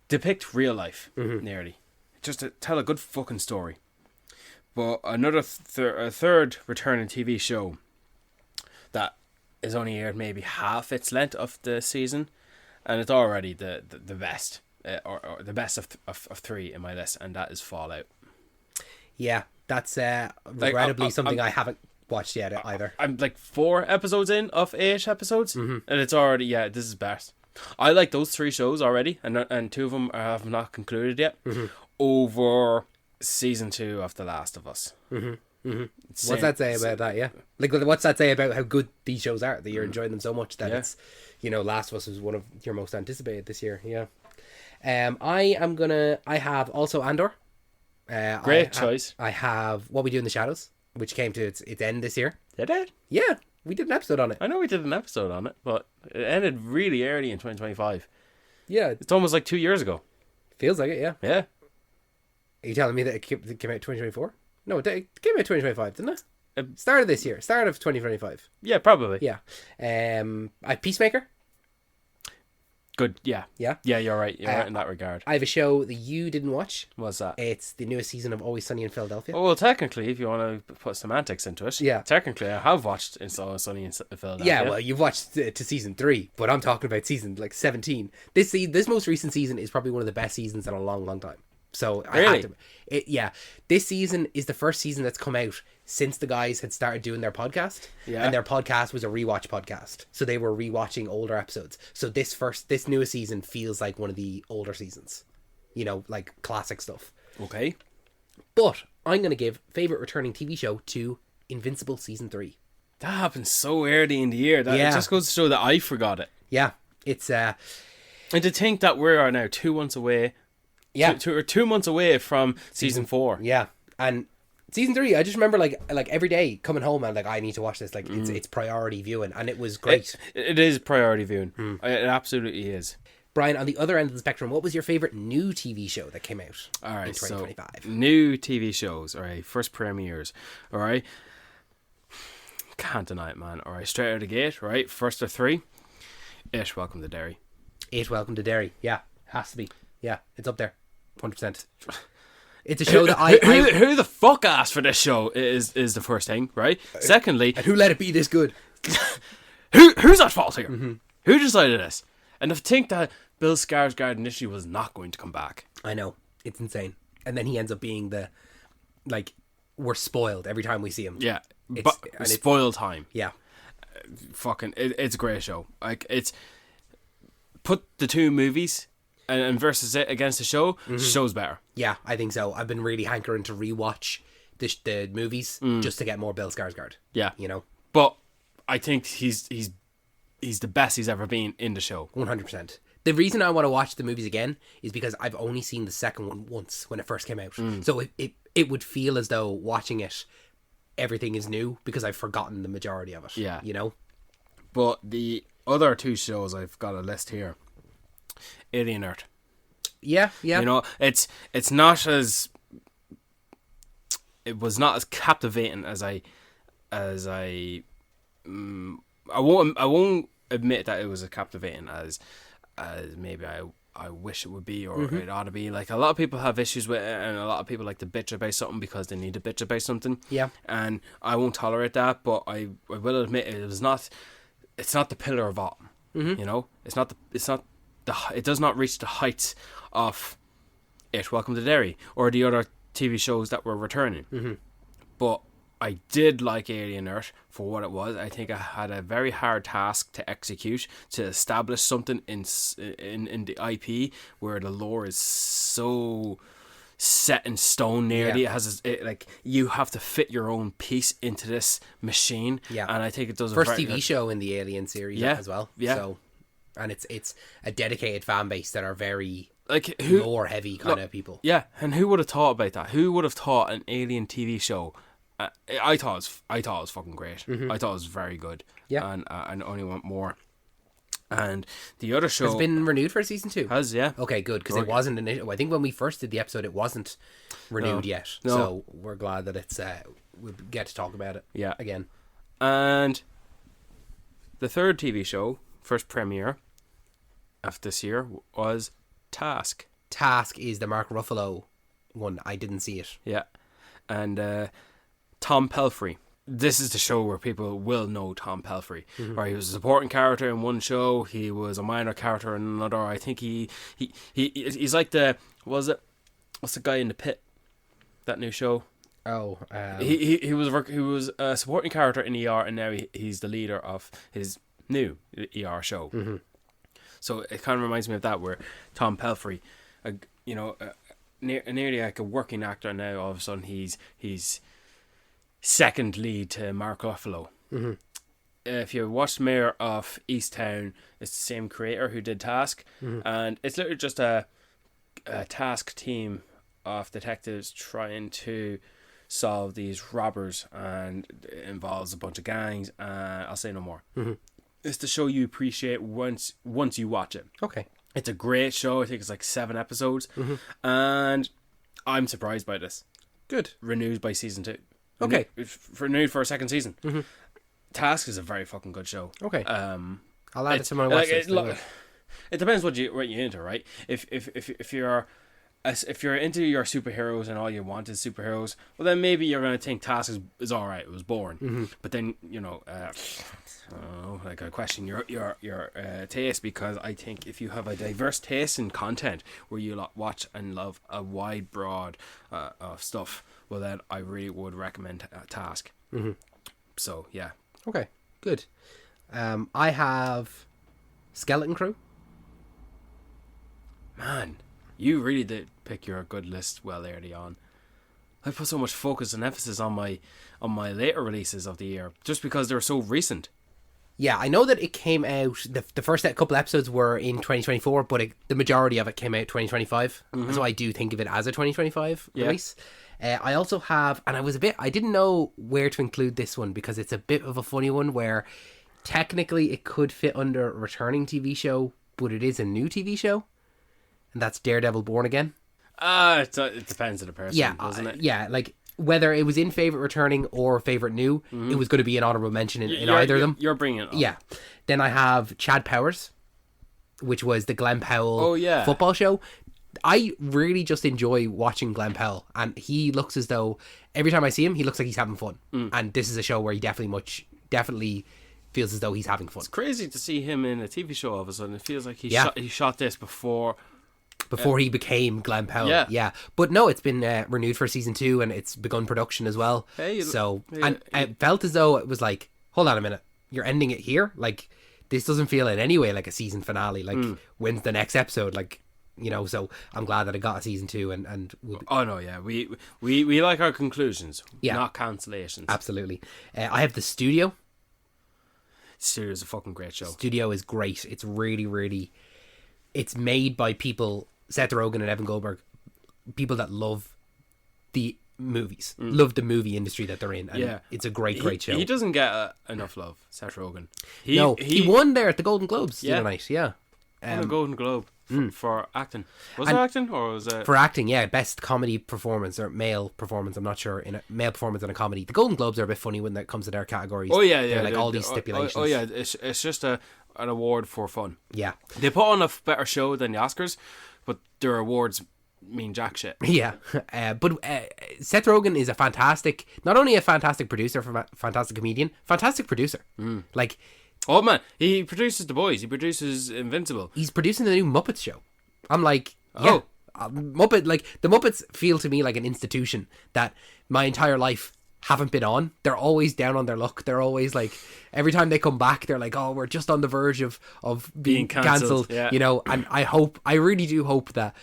depict real life, nearly. Just to tell a good fucking story. But another a third returning TV show that is only aired maybe half its length of the season, and it's already the best, or the best of 3 in my list, and that is Fallout. Yeah, that's regrettably something I haven't watched yet either. I'm like 4 episodes in of 8 episodes, and it's already, this is best. I like those 3 shows already, and 2 of them have not concluded yet, over season 2 of The Last of Us. What's that say about that? Yeah, like what's that say about how good these shows are, that you're enjoying them so much that it's, Last of Us was one of your most anticipated this year. Yeah. I have also Andor. Great choice. I have What We Do in the Shadows, which came to its end this year. Did it? Yeah, we did an episode on it. I know we did an episode on it, but it ended really early in 2025. Yeah, it's almost like 2 years ago. Feels like it. Yeah. Yeah. Are you telling me that it came out 2024? No, it came out 2025, didn't it? Start of this year. Start of 2025. Yeah, probably. Yeah. I Peacemaker. Good. Yeah. Yeah. Yeah, you're right. You're right in that regard. I have a show that you didn't watch. What's that? It's the newest season of Always Sunny in Philadelphia. Oh, well, technically, if you want to put semantics into it, Yeah. technically, I have watched It's Always Sunny in Philadelphia. Yeah, well, you've watched to season 3, but I'm talking about season 17. This most recent season is probably one of the best seasons in a long, long time. So I Really? had to, yeah. This season is the first season that's come out since the guys had started doing their podcast. Yeah. And their podcast was a rewatch podcast, so they were rewatching older episodes. So this newest season feels like one of the older seasons, you know, like classic stuff. Okay. But I'm gonna give favorite returning TV show to Invincible season 3. That happened so early in the year. That Yeah. It just goes to show that I forgot it. Yeah, it's And to think that we are now 2 months away. yeah. 2 months away from season 4. Yeah, and season 3, I just remember like every day coming home and like I need to watch this. Like it's priority viewing, and it was great. It is priority viewing. It absolutely is. Brian, on the other end of the spectrum, what was your favorite new TV show that came out All right, in 2025? so new TV shows. All right, first premieres. All right, can't deny it, man. All right, straight out of the gate. Right, first of 3. Ish, Welcome to Derry. Welcome to Derry. Yeah, has to be. Yeah, it's up there, 100%. It's a show that I Who the fuck asked for this show is the first thing, right? Secondly, and who let it be this good? who's at fault here? Who decided this? And to think that Bill Skarsgård initially was not going to come back. I know, it's insane. And then he ends up being we're spoiled every time we see him. Yeah, It's- but and it's- spoiled time. Yeah. Fucking, it's a great show. Like, it's put the two movies and versus it against the show. Show's better. Yeah, I think so. I've been really hankering to rewatch the movies just to get more Bill Skarsgård. Yeah, You know, but I think he's the best he's ever been in the show. 100%. The reason I want to watch the movies again is because I've only seen the second one once when it first came out. So it would feel as though watching it, everything is new because I've forgotten the majority of it. Yeah. You know? But the other 2 shows I've got a list here. Alien Earth. Yeah, yeah. You know, it was not as captivating as I won't admit that it was as captivating as maybe I wish it would be, or it ought to be. Like, a lot of people have issues with it, and a lot of people like to bitch about something because they need to bitch about something. Yeah. And I won't tolerate that, but I will admit it's not the Pillar of Autumn. You know, it does not reach the heights of Welcome to Derry or the other TV shows that were returning. But I did like Alien Earth for what it was. I think I had a very hard task to execute, to establish something in the IP where the lore is so set in stone nearly. Yeah. You have to fit your own piece into this machine. Yeah. And I think it does First a very TV good. show in the Alien series Yeah, as well. yeah. So, and it's a dedicated fan base that are very Like, who lore heavy kind of people. Yeah, and who would have thought about that? Who would have thought an Alien TV show? I thought it was fucking great. I thought it was very good. Yeah. And I only want more. And the other show It's been renewed for season 2. has, yeah. Okay, good, because it wasn't I think when we first did the episode, it wasn't renewed yet. No. So we're glad that it's we get to talk about it. Yeah. Again. And the third TV show, first premiere of this year, was Task. Task is the Mark Ruffalo one. I didn't see it. Yeah. And Tom Pelphrey. This is the show where people will know Tom Pelphrey. Or he was a supporting character in one show. He was a minor character in another. I think he's like what's the guy in the pit? That new show. Oh, He was a supporting character in ER, and now he's the leader of his new ER show. So it kind of reminds me of that, where Tom Pelphrey, nearly like a working actor now, all of a sudden he's second lead to Mark Ruffalo. If you watched Mayor of Easttown, it's the same creator who did Task, and it's literally just a task team of detectives trying to solve these robbers, and it involves a bunch of gangs. I'll say no more. It's the show you appreciate once you watch it. okay. It's a great show. I think it's like 7 episodes, and I'm surprised by this. Good. renewed by season 2. Okay. Renewed for a second season. Task is a very fucking good show. Okay. I'll add it to my watch list. It depends what you're into, right? If you're into your superheroes and all you want is superheroes, well then maybe you're gonna think Task is all right. It was boring, but then I question your taste, because I think if you have a diverse taste in content where you watch and love a wide broad of stuff, well then I really would recommend Task. So yeah. Okay, good. I have Skeleton Crew. Man, you really did pick your good list well early on. I put so much focus and emphasis on my later releases of the year just because they were so recent. Yeah, I know that it came out, the first couple episodes were in 2024, but the majority of it came out 2025. So I do think of it as a 2025 release. I also have, and I didn't know where to include this one because it's a bit of a funny one where technically it could fit under a returning TV show, but it is a new TV show. And that's Daredevil Born Again. It depends on the person, doesn't it? Yeah, like whether it was in favourite returning or favourite new, it was going to be an honourable mention in either of them. You're bringing it up. Yeah. Then I have Chad Powers, which was the Glenn Powell football show. I really just enjoy watching Glenn Powell, and he looks as though every time I see him, he looks like he's having fun. And this is a show where he definitely feels as though he's having fun. It's crazy to see him in a TV show all of a sudden. It feels like he shot this before he became Glenn Powell. Yeah. But no, it's been renewed for season 2 and it's begun production as well. It felt as though it was like, hold on a minute, you're ending it here? Like, this doesn't feel in any way like a season finale. Like, when's the next episode? Like, so I'm glad that it got a season 2 and oh no, yeah, we like our conclusions, not cancellations. Absolutely. I have The Studio. Studio is a fucking great show. Studio is great. It's really, really, it's made by people, Seth Rogen and Evan Goldberg, people that love the movies, love the movie industry that they're in. And it's a great show. He doesn't get enough love, Seth Rogen. He won there at the Golden Globes the other night. Yeah. Won a Golden Globe for acting. Was it acting or was it... For acting, yeah. Best comedy performance or male performance, I'm not sure. In a male performance in a comedy. The Golden Globes are a bit funny when it comes to their categories. Oh yeah, yeah. They're like all these stipulations. Oh yeah, it's just an award for fun. Yeah. They put on a better show than the Oscars, but their awards mean jack shit. Yeah. But Seth Rogen is not only a fantastic producer, fantastic comedian, fantastic producer. Like... Oh man, he produces The Boys. He produces Invincible. He's producing the new Muppets show. I'm like, the Muppets feel to me like an institution that my entire life haven't been on. They're always down on their luck. They're always like, every time they come back, they're like, oh, we're just on the verge of being cancelled. Yeah. And I really do hope that,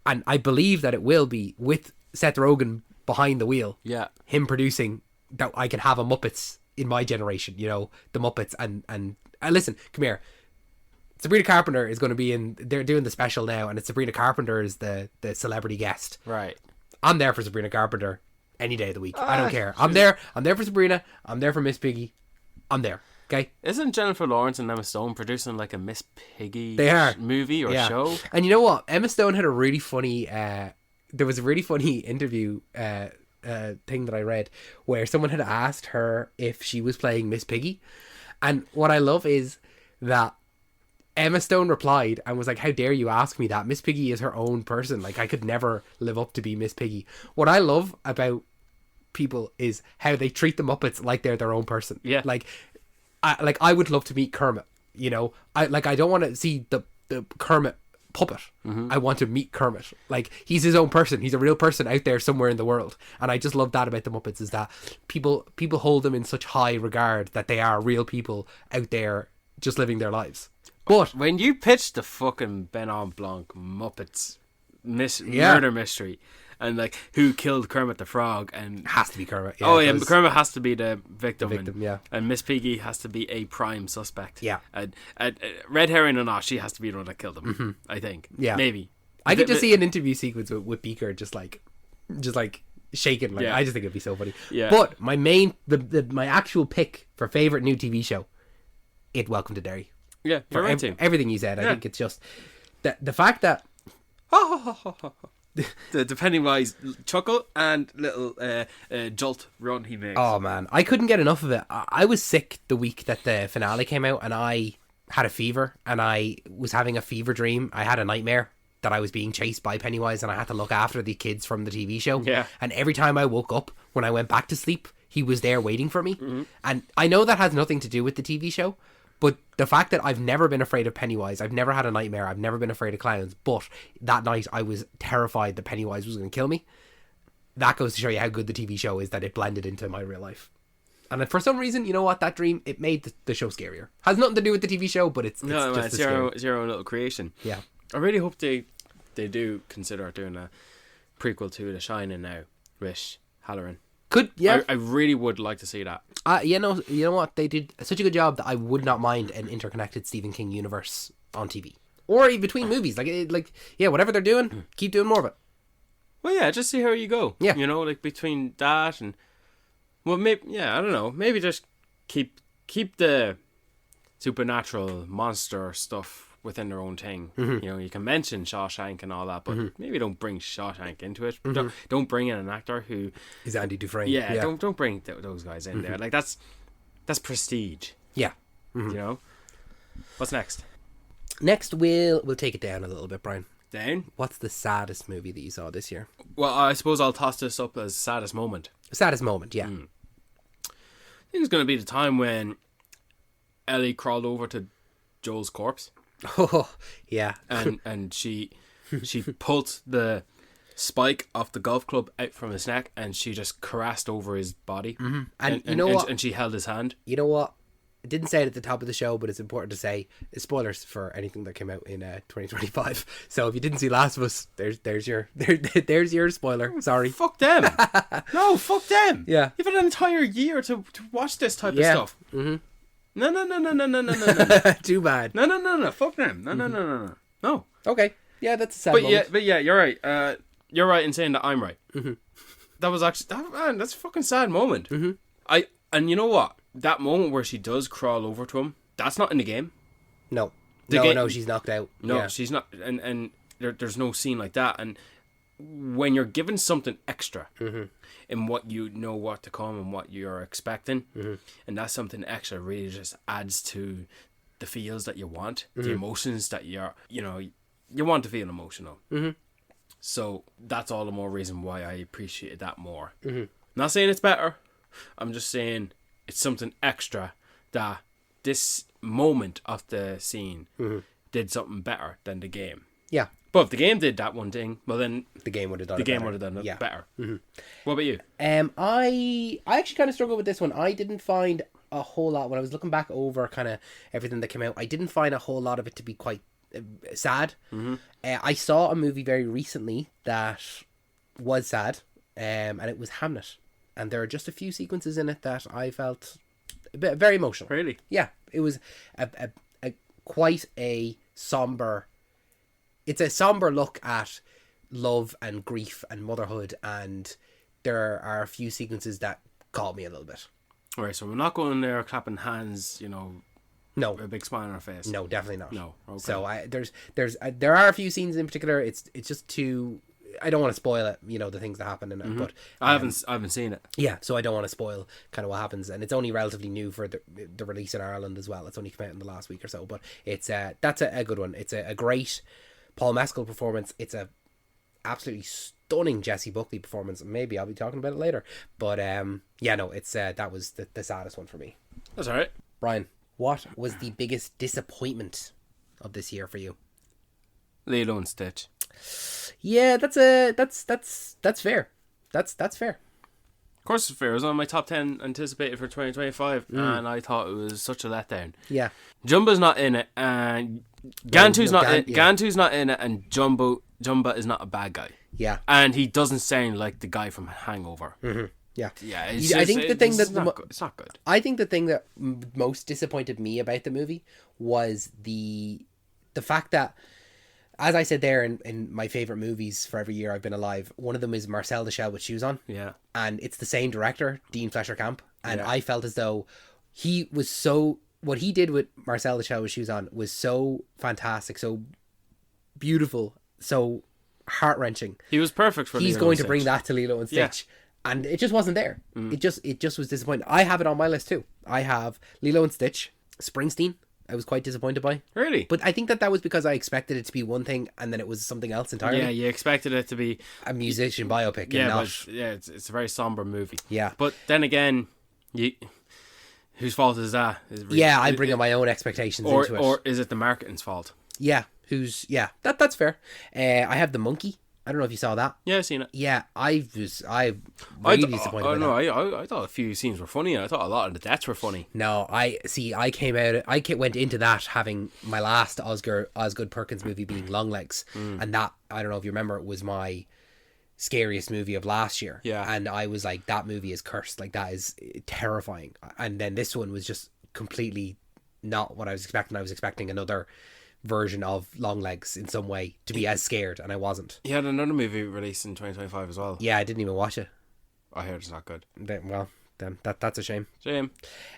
and I believe that it will be with Seth Rogen behind the wheel. Yeah, him producing, that I can have a Muppets in my generation, the Muppets, and listen, come here. Sabrina Carpenter is going to be they're doing the special now, and it's Sabrina Carpenter is the celebrity guest. Right. I'm there for Sabrina Carpenter any day of the week. I don't care. I'm there for Sabrina. I'm there for Miss Piggy. I'm there. Okay. Isn't Jennifer Lawrence and Emma Stone producing like a Miss Piggy movie or show? And you know what? Emma Stone had a really funny, there was a really funny interview, thing that I read where someone had asked her if she was playing Miss Piggy, and what I love is that Emma Stone replied and was like, how dare you ask me that? Miss Piggy is her own person. Like, I could never live up to be Miss Piggy. What I love about people is how they treat the Muppets like they're their own person. Yeah. Like I would love to meet Kermit, I don't want to see the Kermit puppet. I want to meet Kermit. Like, he's his own person. He's a real person out there somewhere in the world. And I just love that about the Muppets, is that people hold them in such high regard that they are real people out there just living their lives. But when you pitched the fucking Benoit Blanc Muppets murder mystery, and like who killed Kermit the Frog, and has to be Kermit. Yeah, Kermit has to be the victim. Yeah. And Miss Piggy has to be a prime suspect. Yeah. And red herring or not, she has to be the one that killed him. I think. Yeah. Maybe. I could just see an interview sequence with Beaker just like shaking. Like, I just think it'd be so funny. Yeah. But my my actual pick for favorite new TV show, Welcome to Derry. Yeah, you're right too. Everything you said, I think it's just the fact that the Pennywise chuckle and little jolt run he makes. Oh man, I couldn't get enough of it. I was sick the week that the finale came out, and I had a fever, and I was having a fever dream. I had a nightmare that I was being chased by Pennywise, and I had to look after the kids from the TV show. Yeah. And every time I woke up, when I went back to sleep, he was there waiting for me. And I know that has nothing to do with the TV show, but the fact that I've never been afraid of Pennywise, I've never had a nightmare, I've never been afraid of clowns, but that night I was terrified that Pennywise was going to kill me. That goes to show you how good the TV show is, that it blended into my real life. And for some reason, you know what, that dream, it made the show scarier. Has nothing to do with the TV show, but it's No, man, just it's your own little creation. Yeah. I really hope they do consider doing a prequel to The Shining now with Halloran. Could, yeah. I really would like to see that. You know what, they did such a good job that I would not mind an interconnected Stephen King universe on TV. Or even between movies. Whatever they're doing, keep doing more of it. Well, yeah, just see how you go. Yeah. You know, like between that and... Well, maybe... Yeah, I don't know. Maybe just keep the supernatural monster stuff within their own thing. You know, you can mention Shawshank and all that, but maybe don't bring Shawshank into it. Don't bring in an actor who Is Andy Dufresne. yeah. Don't bring those guys in there. Like that's prestige. Yeah. You know. What's next? Next, we'll take it down a little bit, Brian. Down. What's the saddest movie that you saw this year? Well, I suppose I'll toss this up as saddest moment. Saddest moment, yeah. I think it's going to be the time when Ellie crawled over to Joel's corpse. Oh, yeah. and she pulled the spike off the golf club out from his neck, and she just caressed over his body. And you know what? And she held his hand. You know what? I didn't say it at the top of the show, but it's important to say spoilers for anything that came out in 2025. So if you didn't see Last of Us, there's your spoiler. Sorry. Fuck them. No, fuck them. Yeah. You've had an entire year to watch this type of stuff. No. Too bad. No. Fuck them. No. Okay. Yeah, that's a sad But moment. yeah, you're right. You're right in saying that I'm right. That was actually that's a fucking sad moment. And you know what? That moment where she does crawl over to him, that's not in the game. No, she's knocked out. No, Yeah. she's not. And there's no scene like that. And when you're given something extra in what you know what to come and what you're expecting, and that's something extra really just adds to the feels that you want, the emotions that you want to feel emotional. So that's all the more reason why I appreciated that more. Not saying it's better. I'm just saying it's something extra that this moment of the scene did something better than the game. Yeah. But if the game did that one thing, well then The game would have done the it game better. would have done it Yeah. better. What about you? I actually kind of struggled with this one. I didn't find a whole lot when I was looking back over kind of everything that came out. I didn't find a whole lot of it to be quite sad. I saw a movie very recently that was sad, and it was Hamnet. And there are just a few sequences in it that I felt very emotional. Really? Yeah, it was a quite a somber. It's a somber look at love and grief and motherhood, and there are a few sequences that caught me a little bit. Alright, so we're not going there clapping hands, No, a big smile on our face. no, definitely not. No. Okay. So there are a few scenes in particular. It's just too. I don't want to spoil it, the things that happen in it, but I haven't seen it. yeah, so I don't want to spoil kind of what happens, and it's only relatively new for the release in Ireland as well. It's only come out in the last week or so, but it's that's a good one. It's a great Paul Mescal performance. It's a absolutely stunning Jessie Buckley performance. Maybe I'll be talking about it later, but it's that was the saddest one for me. That's alright. Brian, what was the biggest disappointment of this year for you? Lilo and Stitch. Yeah, that's fair. That's fair. Of course it's fair. It was on my top 10 anticipated for 2025, and I thought it was such a letdown. Yeah. Jumba's not in it, and Gantu's no, not in. yeah. Gantu's not in it, and Jumba is not a bad guy, Yeah. and he doesn't sound like the guy from Hangover. Yeah. Yeah, I think the thing that it's not good. I think the thing that most disappointed me about the movie was the fact that, as I said there in my favourite movies for every year I've been alive, one of them is Marcel the Shell with Shoes On. Yeah. And it's the same director, Dean Fletcher Camp. And Yeah. I felt as though he was what he did with Marcel the Shell with Shoes On was so fantastic, so beautiful, so heart-wrenching. He was perfect for He's Lilo going and to bring Stitch. that to Lilo and Yeah. Stitch. And it just wasn't there. It just was disappointing. I have it on my list too. I have Lilo and Stitch, Springsteen. I was quite disappointed by. Really? But I think that was because I expected it to be one thing and then it was something else entirely. Yeah, you expected it to be A musician biopic. yeah, and not... but it's a very somber movie. Yeah. But then again, whose fault is that? I bring in my own expectations into it. Or is it the marketing's fault? Yeah, that's fair. I have The Monkey. I don't know if you saw that. Yeah, I've seen it. Yeah, I really disappointed by that. I thought a few scenes were funny. I thought a lot of the deaths were funny. No, I went into that having my last Osgood Perkins movie being Longlegs, and that, I don't know if you remember, it was my scariest movie of last year. Yeah. And I was like, that movie is cursed. Like, that is terrifying. And then this one was just completely not what I was expecting. I was expecting another version of Longlegs in some way to be as scared, and I wasn't. He had another movie released in 2025 as well. Yeah, I didn't even watch it. I heard it's not good. Then that's a shame. Shame.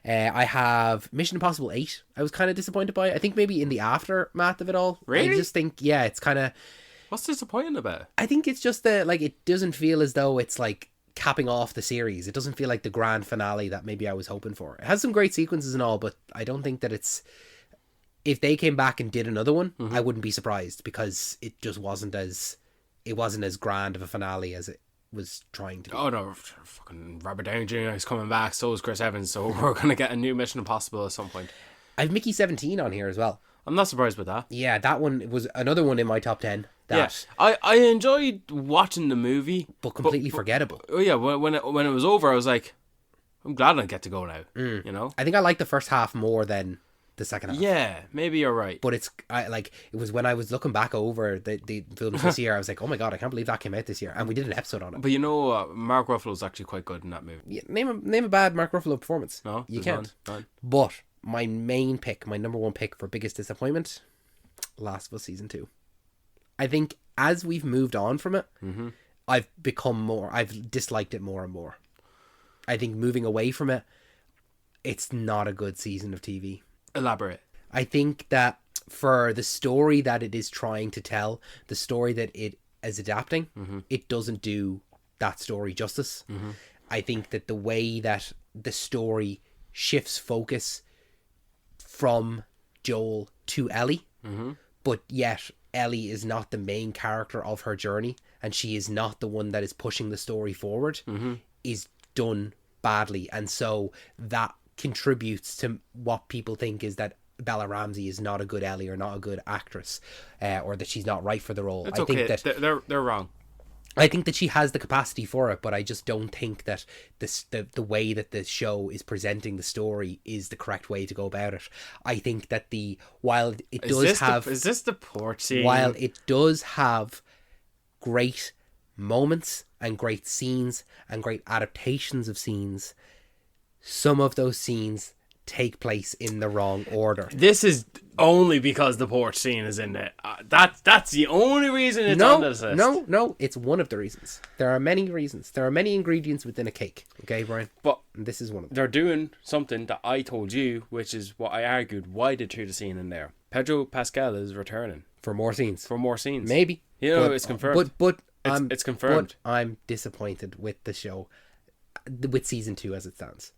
I have Mission Impossible 8. I was kind of disappointed by it. I think maybe in the aftermath of it all. Really? I just think, yeah, it's kind of... What's disappointing about it? I think it's just that, like, it doesn't feel as though it's, like, capping off the series. It doesn't feel like the grand finale that maybe I was hoping for. It has some great sequences and all, but I don't think that it's... If they came back and did another one, I wouldn't be surprised, because it just wasn't as grand of a finale as it was trying to be. Oh no, fucking Robert Downey Jr. is coming back, so is Chris Evans, so we're going to get a new Mission Impossible at some point. I have Mickey 17 on here as well. I'm not surprised with that. Yeah, that one was another one in my top 10. Yes, yeah. I enjoyed watching the movie, but completely forgettable. Oh yeah, when it was over, I was like, I'm glad I get to go now. You know, I think I liked the first half more than the second half. Yeah, maybe you're right. But it was when I was looking back over the films this year, I was like, oh my god, I can't believe that came out this year, and we did an episode on it. But you know, Mark Ruffalo's actually quite good in that movie. Yeah, name a bad Mark Ruffalo performance. No, you can't. None. But my main pick, my number one pick for biggest disappointment, Last of Us Season 2. I think as we've moved on from it, I've disliked it more and more. I think moving away from it, it's not a good season of TV. Elaborate. I think that for the story that it is trying to tell, the story that it is adapting, it doesn't do that story justice. I think that the way that the story shifts focus from Joel to Ellie, but yet Ellie is not the main character of her journey, and she is not the one that is pushing the story forward, is done badly. And so that contributes to what people think is that Bella Ramsey is not a good Ellie or not a good actress, or that she's not right for the role. It's okay. Think that they're wrong. I think that she has the capacity for it, but I just don't think that the way that the show is presenting the story is the correct way to go about it. I think that while it does the port scene? While it does have great moments and great scenes and great adaptations of scenes, some of those scenes take place in the wrong order. This is only because the porch scene is in it. That's the only reason it's on this list. No, it's one of the reasons. There are many reasons. There are many ingredients within a cake. Okay, Brian? But this is one of them. They're doing something that I told you, which is what I argued. Why did you the scene in there? Pedro Pascal is returning. For more scenes. Maybe. You know, it's confirmed. But it's confirmed. But I'm disappointed with the show, with season 2 as it stands.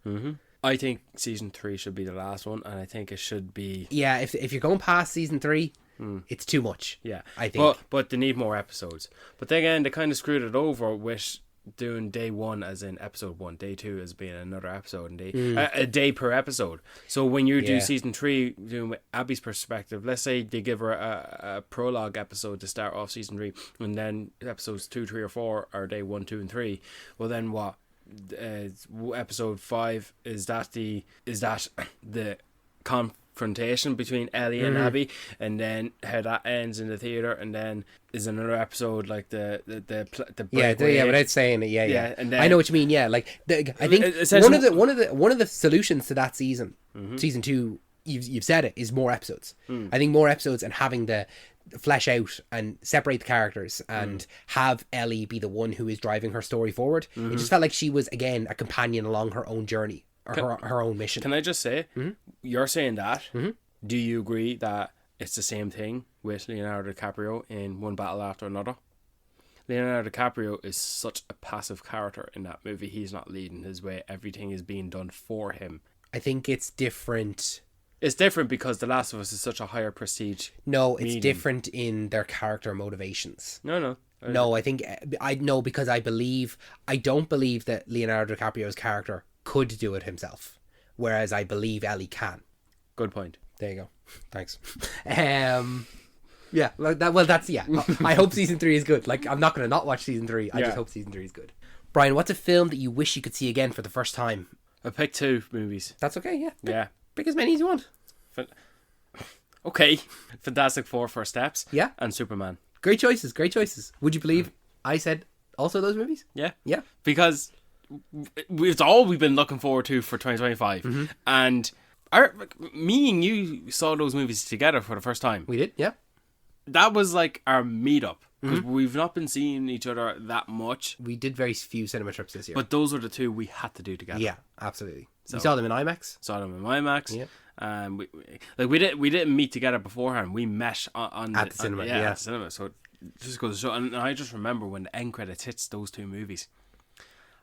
I think season 3 should be the last one, and I think it should be... Yeah, if you're going past season 3, it's too much. Yeah, I think. But they need more episodes. But then again, they kind of screwed it over with doing day 1 as in episode 1, day 2 as being another episode, and a day per episode. So when you do season 3, doing with Abby's perspective, let's say they give her a prologue episode to start off season 3, and then episodes 2, 3, or 4 are day 1, 2, and 3. Well, then what? Episode 5 is that the confrontation between Ellie and Abby, and then how that ends in the theater, and then is another episode like the without saying it, yeah. And then, I know what you mean. Yeah, like I think one of the solutions to that season, season 2, you've said it, is more episodes. I think more episodes and having the flesh out and separate the characters and have Ellie be the one who is driving her story forward. It just felt like she was, again, a companion along her own journey or her own mission. Can I just say, you're saying that, do you agree that it's the same thing with Leonardo DiCaprio in One Battle After Another? Leonardo DiCaprio is such a passive character in that movie. He's not leading his way. Everything is being done for him. I think it's different. It's different because The Last of Us is such a higher prestige. No, it's medium. different in their character motivations. No. No, I think I know because I don't believe that Leonardo DiCaprio's character could do it himself, whereas I believe Ellie can. Good point. There you go. Thanks. Yeah, that's yeah. I hope season 3 is good. Like, I'm not going to not watch season 3. I just hope season 3 is good. Brian, what's a film that you wish you could see again for the first time? I picked 2 movies. That's okay. Yeah. Yeah. Pick as many as you want. Okay. Fantastic Four: First Steps. Yeah. And Superman. Great choices. Great choices. Would you believe I said also those movies? Yeah. Yeah. Because it's all we've been looking forward to for 2025. And me and you saw those movies together for the first time. We did. Yeah. That was like our meetup. Because we've not been seeing each other that much. We did very few cinema trips this year. But those were the 2 we had to do together. Yeah, absolutely. We saw them in IMAX. Saw them in IMAX. Yeah. We didn't meet together beforehand. We met at the cinema. At the cinema. So it just goes to show. And I just remember when the end credits hits those 2 movies,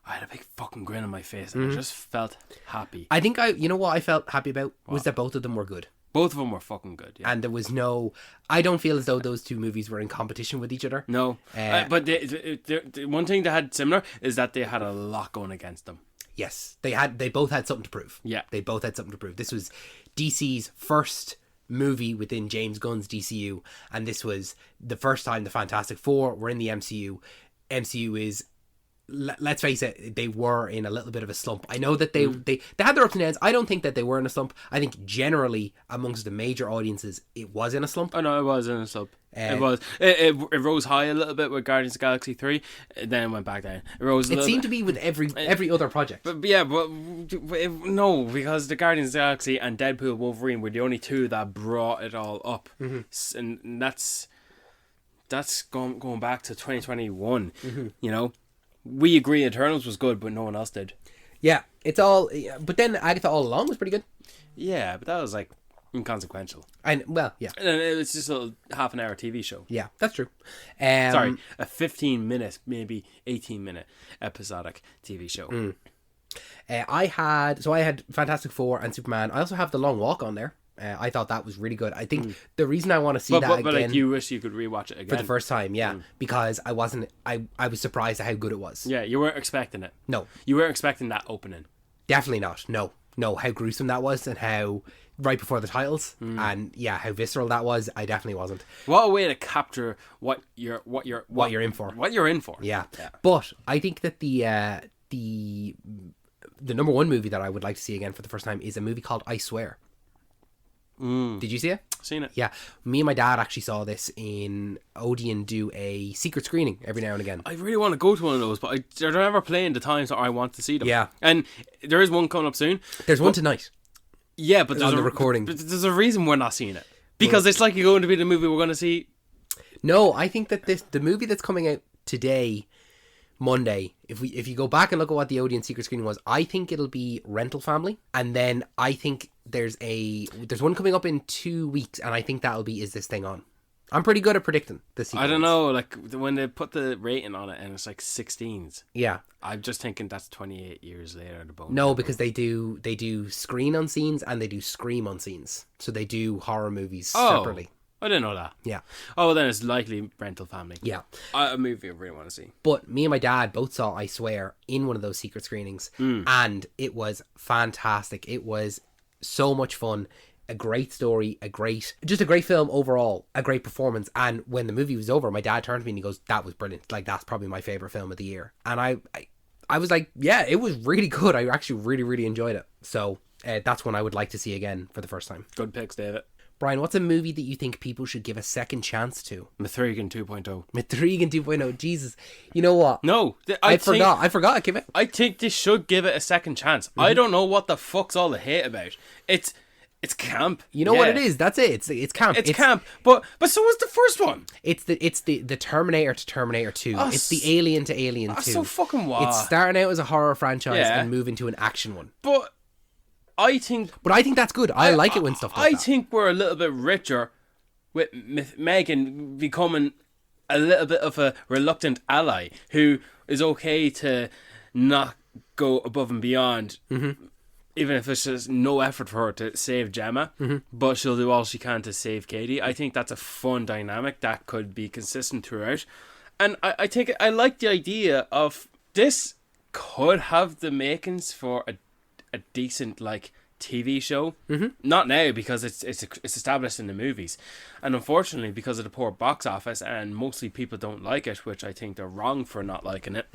I had a big fucking grin on my face, and I just felt happy. I think you know what I felt happy about was that both of them were good. Both of them were fucking good. Yeah. And there was no. I don't feel as though those 2 movies were in competition with each other. No, but the one thing they had similar is that they had a lot going against them. Yes, they both had something to prove. Yeah, they both had something to prove. This was DC's first movie within James Gunn's DCU, and this was the first time the Fantastic Four were in the MCU. MCU is, let's face it, they were in a little bit of a slump. I know that they had their ups and downs. I don't think that they were in a slump. I think generally amongst the major audiences, it was in a slump. Oh no, it was in a slump. It was. It rose high a little bit with Guardians of the Galaxy 3, then it went back down. It seemed to be with every other project. But no, because the Guardians of the Galaxy and Deadpool Wolverine were the only 2 that brought it all up, and that's going back to 2021. You know, we agree Eternals was good, but no one else did. Yeah, it's all. But then Agatha All Along was pretty good. Yeah, but that was like inconsequential. And yeah, and it was just a half an hour TV show. Yeah, that's true. Sorry, a 15-minute, maybe 18-minute episodic TV show. I had Fantastic Four and Superman. I also have The Long Walk on there. I thought that was really good. I think the reason I want to see that again, but like you wish you could rewatch it again for the first time, because I was surprised at how good it was. Yeah, you weren't expecting it. No, you weren't expecting that opening. Definitely not. No, how gruesome that was, and how right before the titles, and how visceral that was. I definitely wasn't. What a way to capture what you're in for. What you're in for. Yeah. But I think that the number 1 movie that I would like to see again for the first time is a movie called I Swear. Did you see it? Seen it. Yeah. Me and my dad actually saw this in Odeon do a secret screening every now and again. I really want to go to one of those, but they're never playing the times that I want to see them. Yeah. And there is one coming up soon. There's one tonight. Yeah, but there's on the recording. But there's a reason we're not seeing it. Because it's like you're going to be the movie we're going to see. No, I think that the movie that's coming out today, Monday, if you go back and look at what the Odeon secret screening was, I think it'll be Rental Family, and then I think there's one coming up in 2 weeks, and I think that'll be Is This Thing On. I'm pretty good at predicting the sequels. I don't know, like when they put the rating on it and it's like 16s. Yeah, I'm just thinking that's 28 years later. No, because they do screen on scenes and they do scream on scenes, so they do horror movies separately. I didn't know that. Yeah. Oh, well, then it's likely Rental Family. Yeah. A movie I really want to see. But me and my dad both saw I Swear in one of those secret screenings, and it was fantastic. It was so much fun. A great story, a great film overall, a great performance. And when the movie was over, my dad turned to me and he goes, "That was brilliant. Like, that's probably my favorite film of the year." And I was like, yeah, it was really good. I actually really, really enjoyed it. So that's one I would like to see again for the first time. Good picks, David. Brian, what's a movie that you think people should give a second chance to? Mithrigan 2.0. Mithrigan 2.0. Jesus. You know what? No. I forgot to give it. I think they should give it a second chance. I don't know what the fuck's all the hate about. It's camp. You know what it is? That's it. It's camp. It's camp. But so was the first one. It's the Terminator to Terminator 2. It's the Alien to Alien 2. So fucking wild. It's starting out as a horror franchise and moving to an action one. But I think that's good. I like it when stuff like that. I think we're a little bit richer with Megan becoming a little bit of a reluctant ally who is okay to not go above and beyond, even if it's just no effort for her to save Gemma, but she'll do all she can to save Katie. I think that's a fun dynamic that could be consistent throughout. And I think I like the idea of this could have the makings for a decent like TV show. Not now because it's established in the movies, and unfortunately because of the poor box office and mostly people don't like it, which I think they're wrong for not liking it.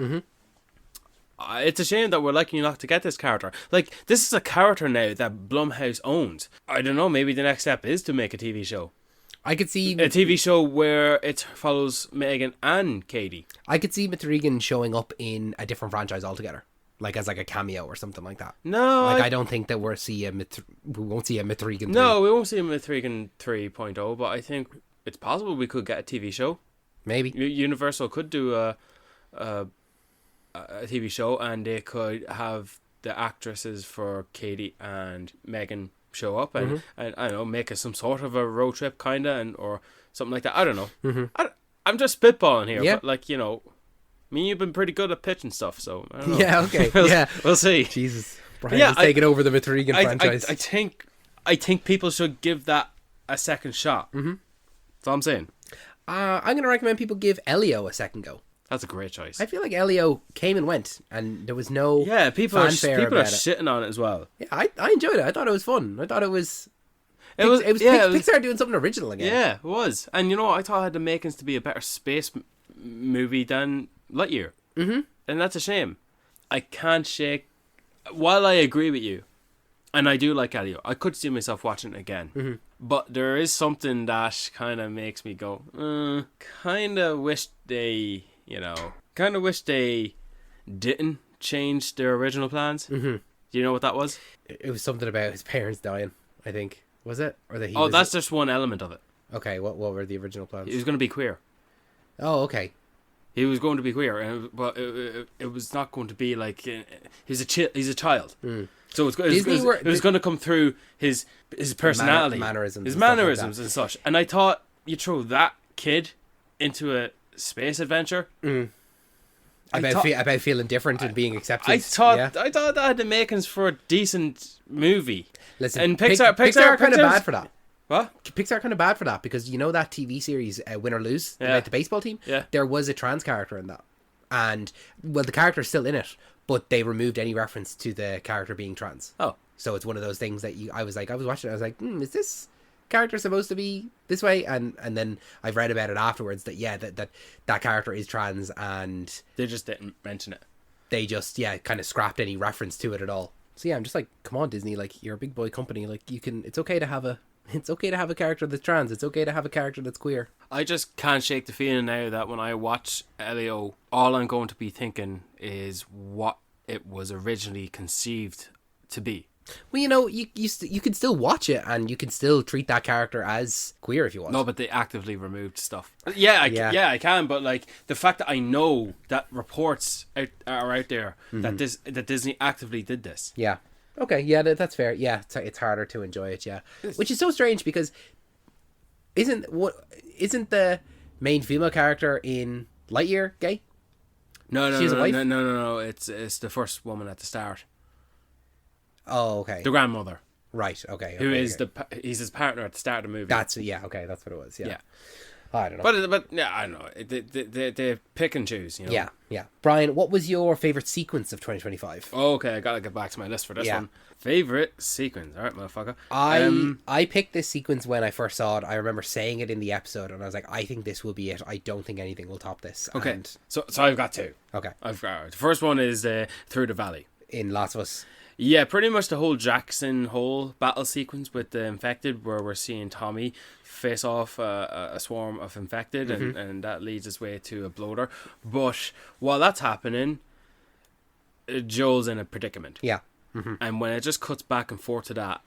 It's a shame that we're lucky not to get this character. Like, this is a character now that Blumhouse owns. I don't know, maybe the next step is to make a TV show. I could see a TV show where it follows Megan and Katie. I could see Matt showing up in a different franchise altogether, like as like a cameo or something like that. No, like I don't think that we won't see a Matt No, we won't see a Matt 3.0, but I think it's possible we could get a TV show. Maybe Universal could do a TV show, and they could have the actresses for Katie and Megan show up and I don't know, make some sort of a road trip kinda, or something like that. I don't know. I'm just spitballing here, but like, you know, I mean, you've been pretty good at pitching stuff, so I don't know. Yeah, okay. we'll see. Jesus, Brian is taking over the Matt franchise. I think people should give that a second shot. That's all I'm saying. I'm gonna recommend people give Elio a second go. That's a great choice. I feel like Elio came and went, and there was no people are about shitting on it as well. Yeah, I enjoyed it. I thought it was fun. I thought it was Pixar doing something original again. Yeah, it was. And you know, I thought it had the makings to be a better space movie than Lightyear. And that's a shame. I can't shake. While I agree with you, and I do like Elio, I could see myself watching it again. But there is something that kind of makes me go, kind of wish they. You know, kind of wish they didn't change their original plans. Do you know what that was? It was something about his parents dying, I think. Was it? Or that that's just one element of it. Okay, what were the original plans? He was going to be queer. Oh, okay. He was going to be queer, but it was not going to be like he's a child. So it was going to come through his personality, mannerisms, and such. And I thought you throw that kid into a space adventure. About feeling different and being accepted. I thought that had the makings for a decent movie. Listen, and Pixar are kind of bad for that. What? Pixar are kind of bad for that, because you know that TV series Win or Lose about the baseball team? Yeah. There was a trans character in that. And, well, the character's still in it, but they removed any reference to the character being trans. Oh. So it's one of those things that I was watching it, I was like, is this character supposed to be this way? And then I've read about it afterwards that that character is trans, and they just didn't mention it. They just kind of scrapped any reference to it at all. So yeah, I'm just like, come on, Disney, like, you're a big boy company, like, it's okay to have a character that's trans, it's okay to have a character that's queer. I just can't shake the feeling now that when I watch Elio, all I'm going to be thinking is what it was originally conceived to be. Well, you know, you can still watch it, and you can still treat that character as queer if you want. No, but they actively removed stuff. Yeah, I can. But like the fact that I know that reports are out there that Disney actively did this. Yeah. Okay. Yeah, that's fair. Yeah, it's harder to enjoy it. Yeah, which is so strange because isn't the main female character in Lightyear gay? No. It's the first woman at the start. Oh, okay. The grandmother. Right, okay. He's his partner at the start of the movie. That's what it was, yeah. I don't know. But yeah, I don't know. They pick and choose, you know? Yeah. Brian, what was your favourite sequence of 2025? Okay, I gotta get back to my list for this one. Favourite sequence. Alright, motherfucker. I picked this sequence when I first saw it. I remember saying it in the episode, and I was like, I think this will be it. I don't think anything will top this. Okay, and so I've got two. Okay. The first one is Through the Valley. In Last of Us. Yeah, pretty much the whole Jackson Hole battle sequence with the infected, where we're seeing Tommy face off a swarm of infected, and that leads his way to a bloater. But while that's happening, Joel's in a predicament. Yeah. And when it just cuts back and forth to that,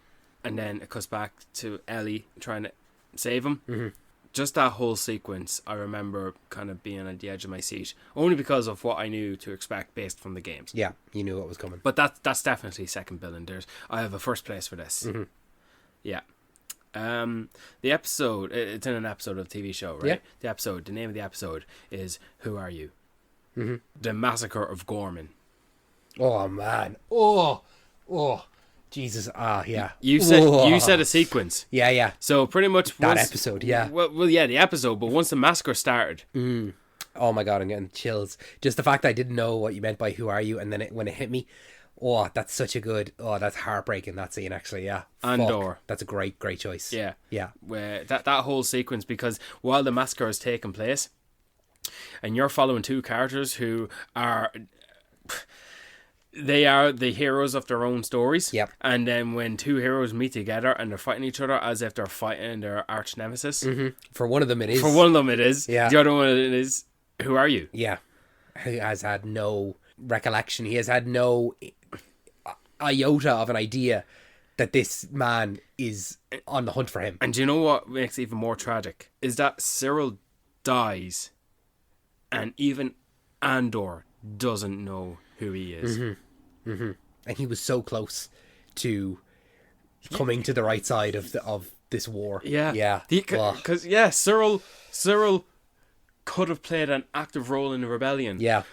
and then it cuts back to Ellie trying to save him, just that whole sequence, I remember kind of being at the edge of my seat, only because of what I knew to expect based from the games. Yeah, you knew what was coming. But that's definitely second billing. I have a first place for this. Yeah. The episode, it's in an episode of a TV show, right? Yeah. The name of the episode is Who Are You? Mm-hmm. The Massacre of Gorman. Oh, man. Oh, Jesus. Yeah. You said a sequence. Yeah. So pretty much That episode, yeah. Well, yeah, the episode, but once the massacre started. Oh my God, I'm getting chills. Just the fact that I didn't know what you meant by "Who are you," and then when it hit me, that's such a good. That's heartbreaking. That scene, actually, yeah. Andor. That's a great choice. Yeah. Yeah. Where that whole sequence, because while the massacre is taking place, and you're following two characters who are. They are the heroes of their own stories. Yep. And then when two heroes meet together and they're fighting each other as if they're fighting their arch nemesis. Mm-hmm. For one of them, it is. Yeah. The other one, it is. Who are you? Yeah. He has had no recollection. He has had no iota of an idea that this man is on the hunt for him. And do you know what makes it even more tragic? Is that Cyril dies and even Andor doesn't know who he is. Mm-hmm. Mm-hmm. And he was so close to coming to the right side of this war. Yeah. Yeah. Because, Cyril could have played an active role in the rebellion. Yeah.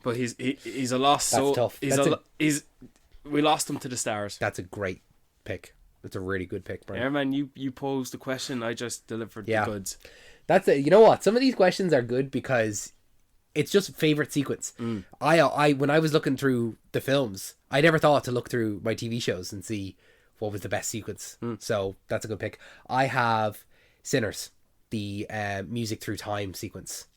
But he's a lost soul. That's tough. We lost him to the stars. That's a great pick. That's a really good pick, Brian. Yeah, man, you posed the question, I just delivered the goods. That's it. You know what? Some of these questions are good because it's just favorite sequence. I when I was looking through the films, I never thought to look through my TV shows and see what was the best sequence. So that's a good pick. I have Sinners, the music through time sequence.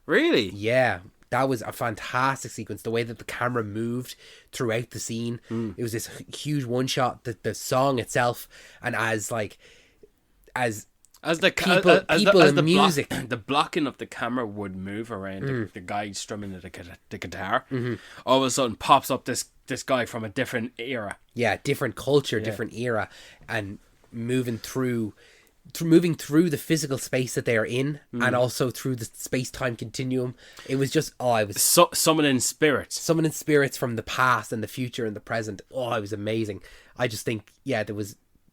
Really? Yeah, that was a fantastic sequence. The way that the camera moved throughout the scene, it was this huge one shot. The song itself, and as the music, the blocking of the camera would move around the guy strumming the guitar. All of a sudden, pops up this guy from a different era. Yeah, different culture, different era, and moving through the physical space that they are in, and also through the space-time continuum. It was just summoning spirits from the past and the future and the present. It was amazing. I just think,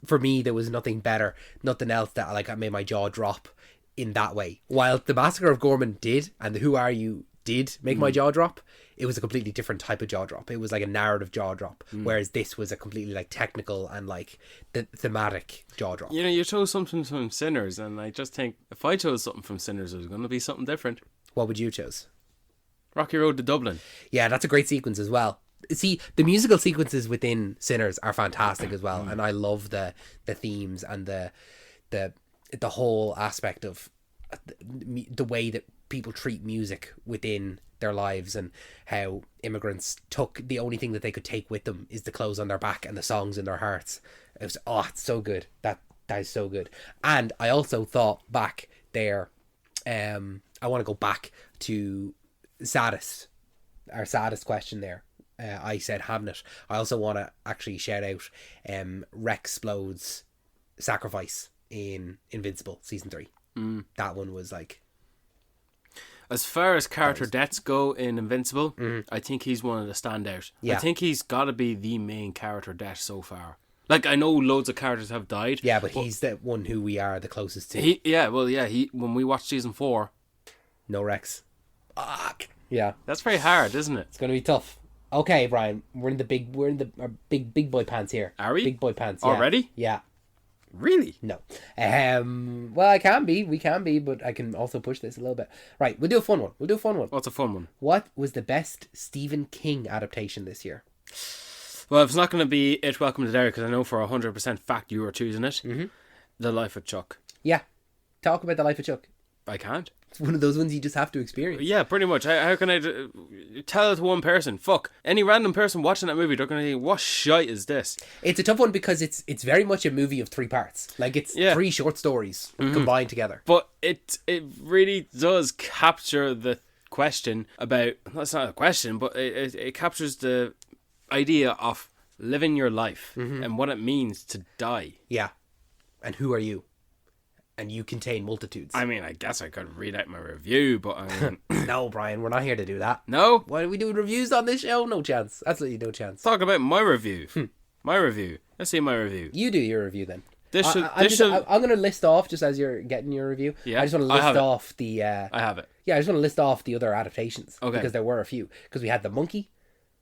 for me, there was nothing better, nothing else that made my jaw drop in that way. While the Massacre of Gorman did, and the Who Are You did make my jaw drop, it was a completely different type of jaw drop. It was like a narrative jaw drop, whereas this was a completely technical and the thematic jaw drop. You chose something from Sinners, and I just think if I chose something from Sinners, it was going to be something different. What would you choose? Rocky Road to Dublin. Yeah, that's a great sequence as well. See, the musical sequences within Sinners are fantastic as well, and I love the themes and the whole aspect of the way that people treat music within their lives, and how immigrants took the only thing that they could take with them is the clothes on their back and the songs in their hearts. It was it's so good. That is so good. And I also thought back there, I want to go back to our saddest question there. I said Hamnet. I also want to actually shout out Rex Splod's sacrifice in Invincible season 3. That one was as far as character deaths go in Invincible, I think he's one of the standouts. Yeah. I think he's got to be the main character death so far. I know loads of characters have died. Yeah, but he's the one who we are the closest to. He when we watched season 4, no Rex. Fuck. Yeah, that's very hard, isn't it? It's going to be tough. Okay, Brian, we're in our big boy pants here. Are we? Big boy pants. Yeah. Already? Yeah. Really? No. Well, we can be, but I can also push this a little bit. Right, we'll do a fun one. What's a fun one? What was the best Stephen King adaptation this year? Well, it's not going to be It Welcome to Derry, because I know for 100% fact you are choosing it. The Life of Chuck. Yeah. Talk about The Life of Chuck. I can't. It's one of those ones you just have to experience. Yeah, pretty much. How can I tell it to one person? Fuck. Any random person watching that movie, they're going to think, what shite is this? It's a tough one because it's very much a movie of 3 parts. It's 3 short stories combined together. But it really does capture the question about... That's not a question, but it captures the idea of living your life and what it means to die. Yeah. And who are you? And you contain multitudes. I mean, I guess I could read out my review, but I mean... No, Brian, we're not here to do that. No? Why are we doing reviews on this show? No chance. Absolutely no chance. Talk about my review. My review. Let's see my review. You do your review then. This should. I'm going to list off just as you're getting your review. Yeah, I just want to list off the. I have it. Yeah, I just want to list off the other adaptations. Okay. Because there were a few. Because we had The Monkey,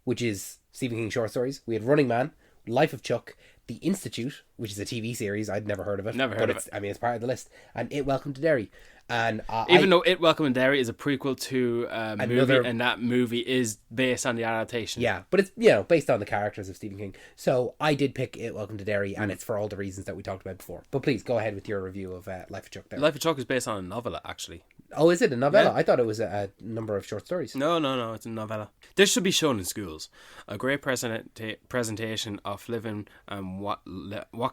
which is Stephen King short stories. We had Running Man, Life of Chuck, The Institute, which is a TV series. I'd never heard of it. Never heard of it. I mean, it's part of the list. And It Welcome to Derry. And even though It Welcome to Derry is a prequel to a movie, and that movie is based on the adaptation. Yeah, but it's based on the characters of Stephen King. So I did pick It Welcome to Derry, and it's for all the reasons that we talked about before. But please go ahead with your review of Life of Chuck. There. Life of Chuck is based on a novella, actually. Oh, is it a novella? Yeah. I thought it was a number of short stories. No, it's a novella. This should be shown in schools. A great presentation of living and what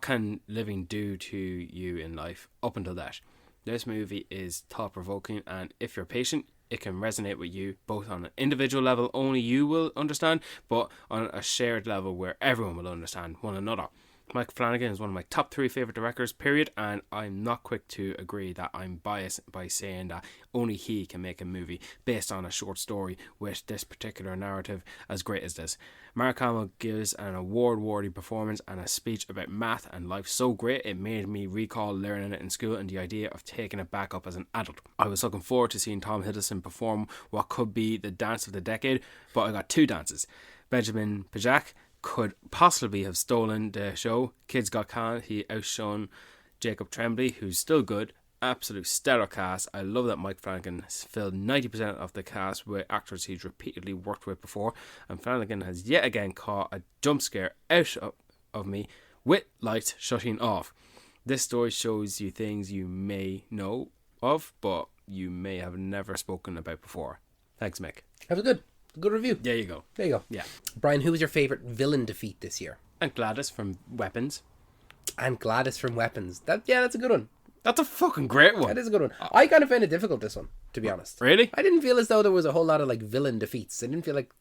can living do to you in life up until that. This movie is thought-provoking, and if you're patient, it can resonate with you, both on an individual level only you will understand, but on a shared level where everyone will understand one another. Mike Flanagan is one of my top 3 favourite directors, period, and I'm not quick to agree that I'm biased by saying that only he can make a movie based on a short story with this particular narrative as great as this. Mark Hamill gives an award-worthy performance and a speech about math and life so great it made me recall learning it in school and the idea of taking it back up as an adult. I was looking forward to seeing Tom Hiddleston perform what could be the dance of the decade, but I got 2 dances. Benjamin Pajak could possibly have stolen the show. Kids got canned. He outshone Jacob Tremblay, who's still good. Absolute stellar cast. I love that Mike Flanagan has filled 90% of the cast with actors he's repeatedly worked with before, and Flanagan has yet again caught a jump scare out of me with lights shutting off. This story shows you things you may know of, but you may have never spoken about before. Thanks, Mick. That was good review. There you go. There you go. Yeah. Brian, who was your favourite villain defeat this year? And Gladys from Weapons. And Gladys from Weapons. That's a good one. That's a fucking great one. That is a good one. I kind of found it difficult, this one, to be honest. Really? I didn't feel as though there was a whole lot of like villain defeats. I didn't feel like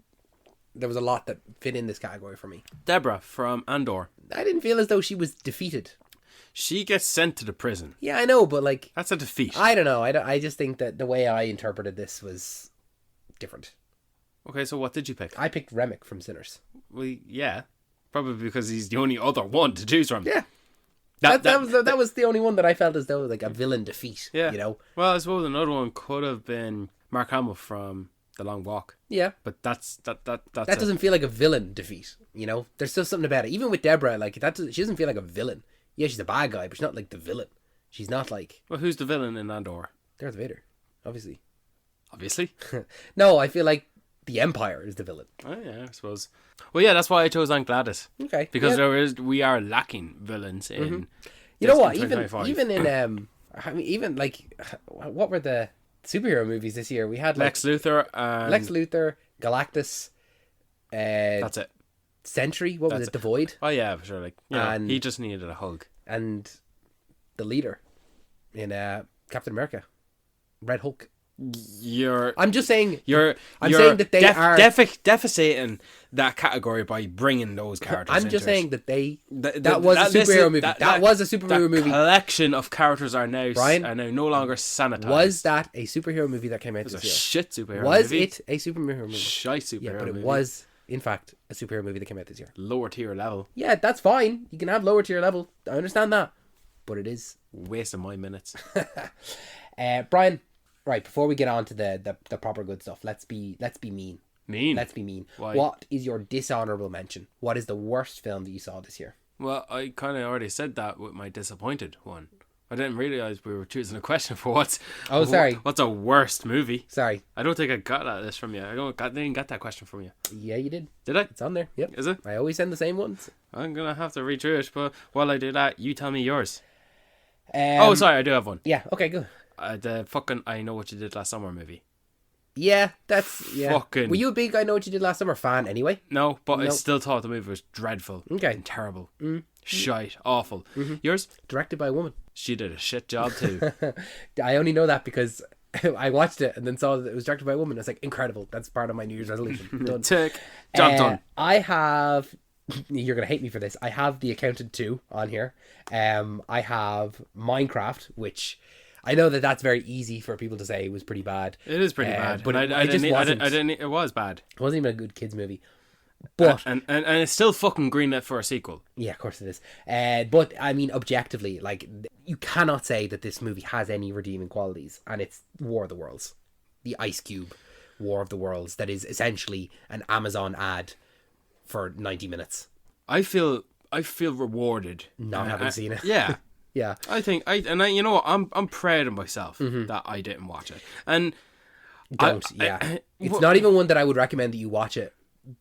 there was a lot that fit in this category for me. Deborah from Andor. I didn't feel as though she was defeated. She gets sent to the prison. Yeah, I know, but like... That's a defeat. I don't know. I just think that the way I interpreted this was different. Okay, so what did you pick? I picked Remick from Sinners. Well, yeah. Probably because he's the only other one to choose from. Yeah. That was the only one that I felt as though like a villain defeat. Yeah. You know? Well, I suppose another one could have been Mark Hamill from The Long Walk. Yeah. But that doesn't feel like a villain defeat, you know? There's still something about it. Even with Deborah, like she doesn't feel like a villain. Yeah, she's a bad guy, but she's not like the villain. She's not like... Well, who's the villain in Andor? Darth Vader, obviously. Obviously? No, I feel like the Empire is the villain. Oh, yeah, I suppose. Well, yeah, that's why I chose Aunt Gladys. Okay. Because we are lacking villains in... Mm-hmm. You know what? Even in even like what were the superhero movies this year? We had like Lex Luthor and... Lex Luthor, Galactus. That's it. Sentry. What was it? The Void. Oh yeah, for sure. Like, and he just needed a hug. And the leader in Captain America, Red Hulk. I'm just saying. I'm saying that they are deficitating that category by bringing those characters. I'm just saying that that was a superhero movie. That was a superhero movie. Collection of characters are now no longer sanitized. Was that a superhero movie that came out this year? Shit superhero. Was movie. it a superhero movie? Shite superhero. Yeah, but it movie. was in fact a superhero movie that came out this year. Lower tier level. Yeah, that's fine. You can have lower tier level. I understand that, but it is wasting my minutes. Brian. Right, before we get on to the proper good stuff, let's be mean. Let's be mean. Why? What is your dishonorable mention? What is the worst film that you saw this year? Well, I kind of already said that with my disappointed one. I didn't realize we were choosing a question for what's a worst movie. Sorry. I don't think I got that from you. I didn't get that question from you. Yeah, you did. Did I? It's on there. Yep. Is it? I always send the same ones. I'm gonna have to read through it, but while I do that, you tell me yours. Sorry, I do have one. Yeah. Okay. Good. The fucking I Know What You Did Last Summer movie. Yeah, that's... Yeah. Fucking... Were you a big I Know What You Did Last Summer fan anyway? No, but I still thought the movie was dreadful. Okay. And terrible. Shite. Awful. Mm-hmm. Yours? Directed by a woman. She did a shit job too. I only know that because I watched it and then saw that it was directed by a woman. I was like, incredible. That's part of my New Year's resolution. Done. Tick. Job done. I have... You're going to hate me for this. I have The Accountant 2 on here. I have Minecraft, which... I know that that's very easy for people to say it was pretty bad. It is pretty bad, but I didn't. It was bad. It wasn't even a good kids movie. But and it's still fucking greenlit for a sequel. yeah, of course it is. But I mean, objectively, like, you cannot say that this movie has any redeeming qualities, and it's War of the Worlds, the Ice Cube War of the Worlds, that is essentially an Amazon ad for 90 minutes. I feel rewarded Not having seen it. Yeah. Yeah. I think you know what, I'm proud of myself that I didn't watch it. And it's not even one that I would recommend that you watch it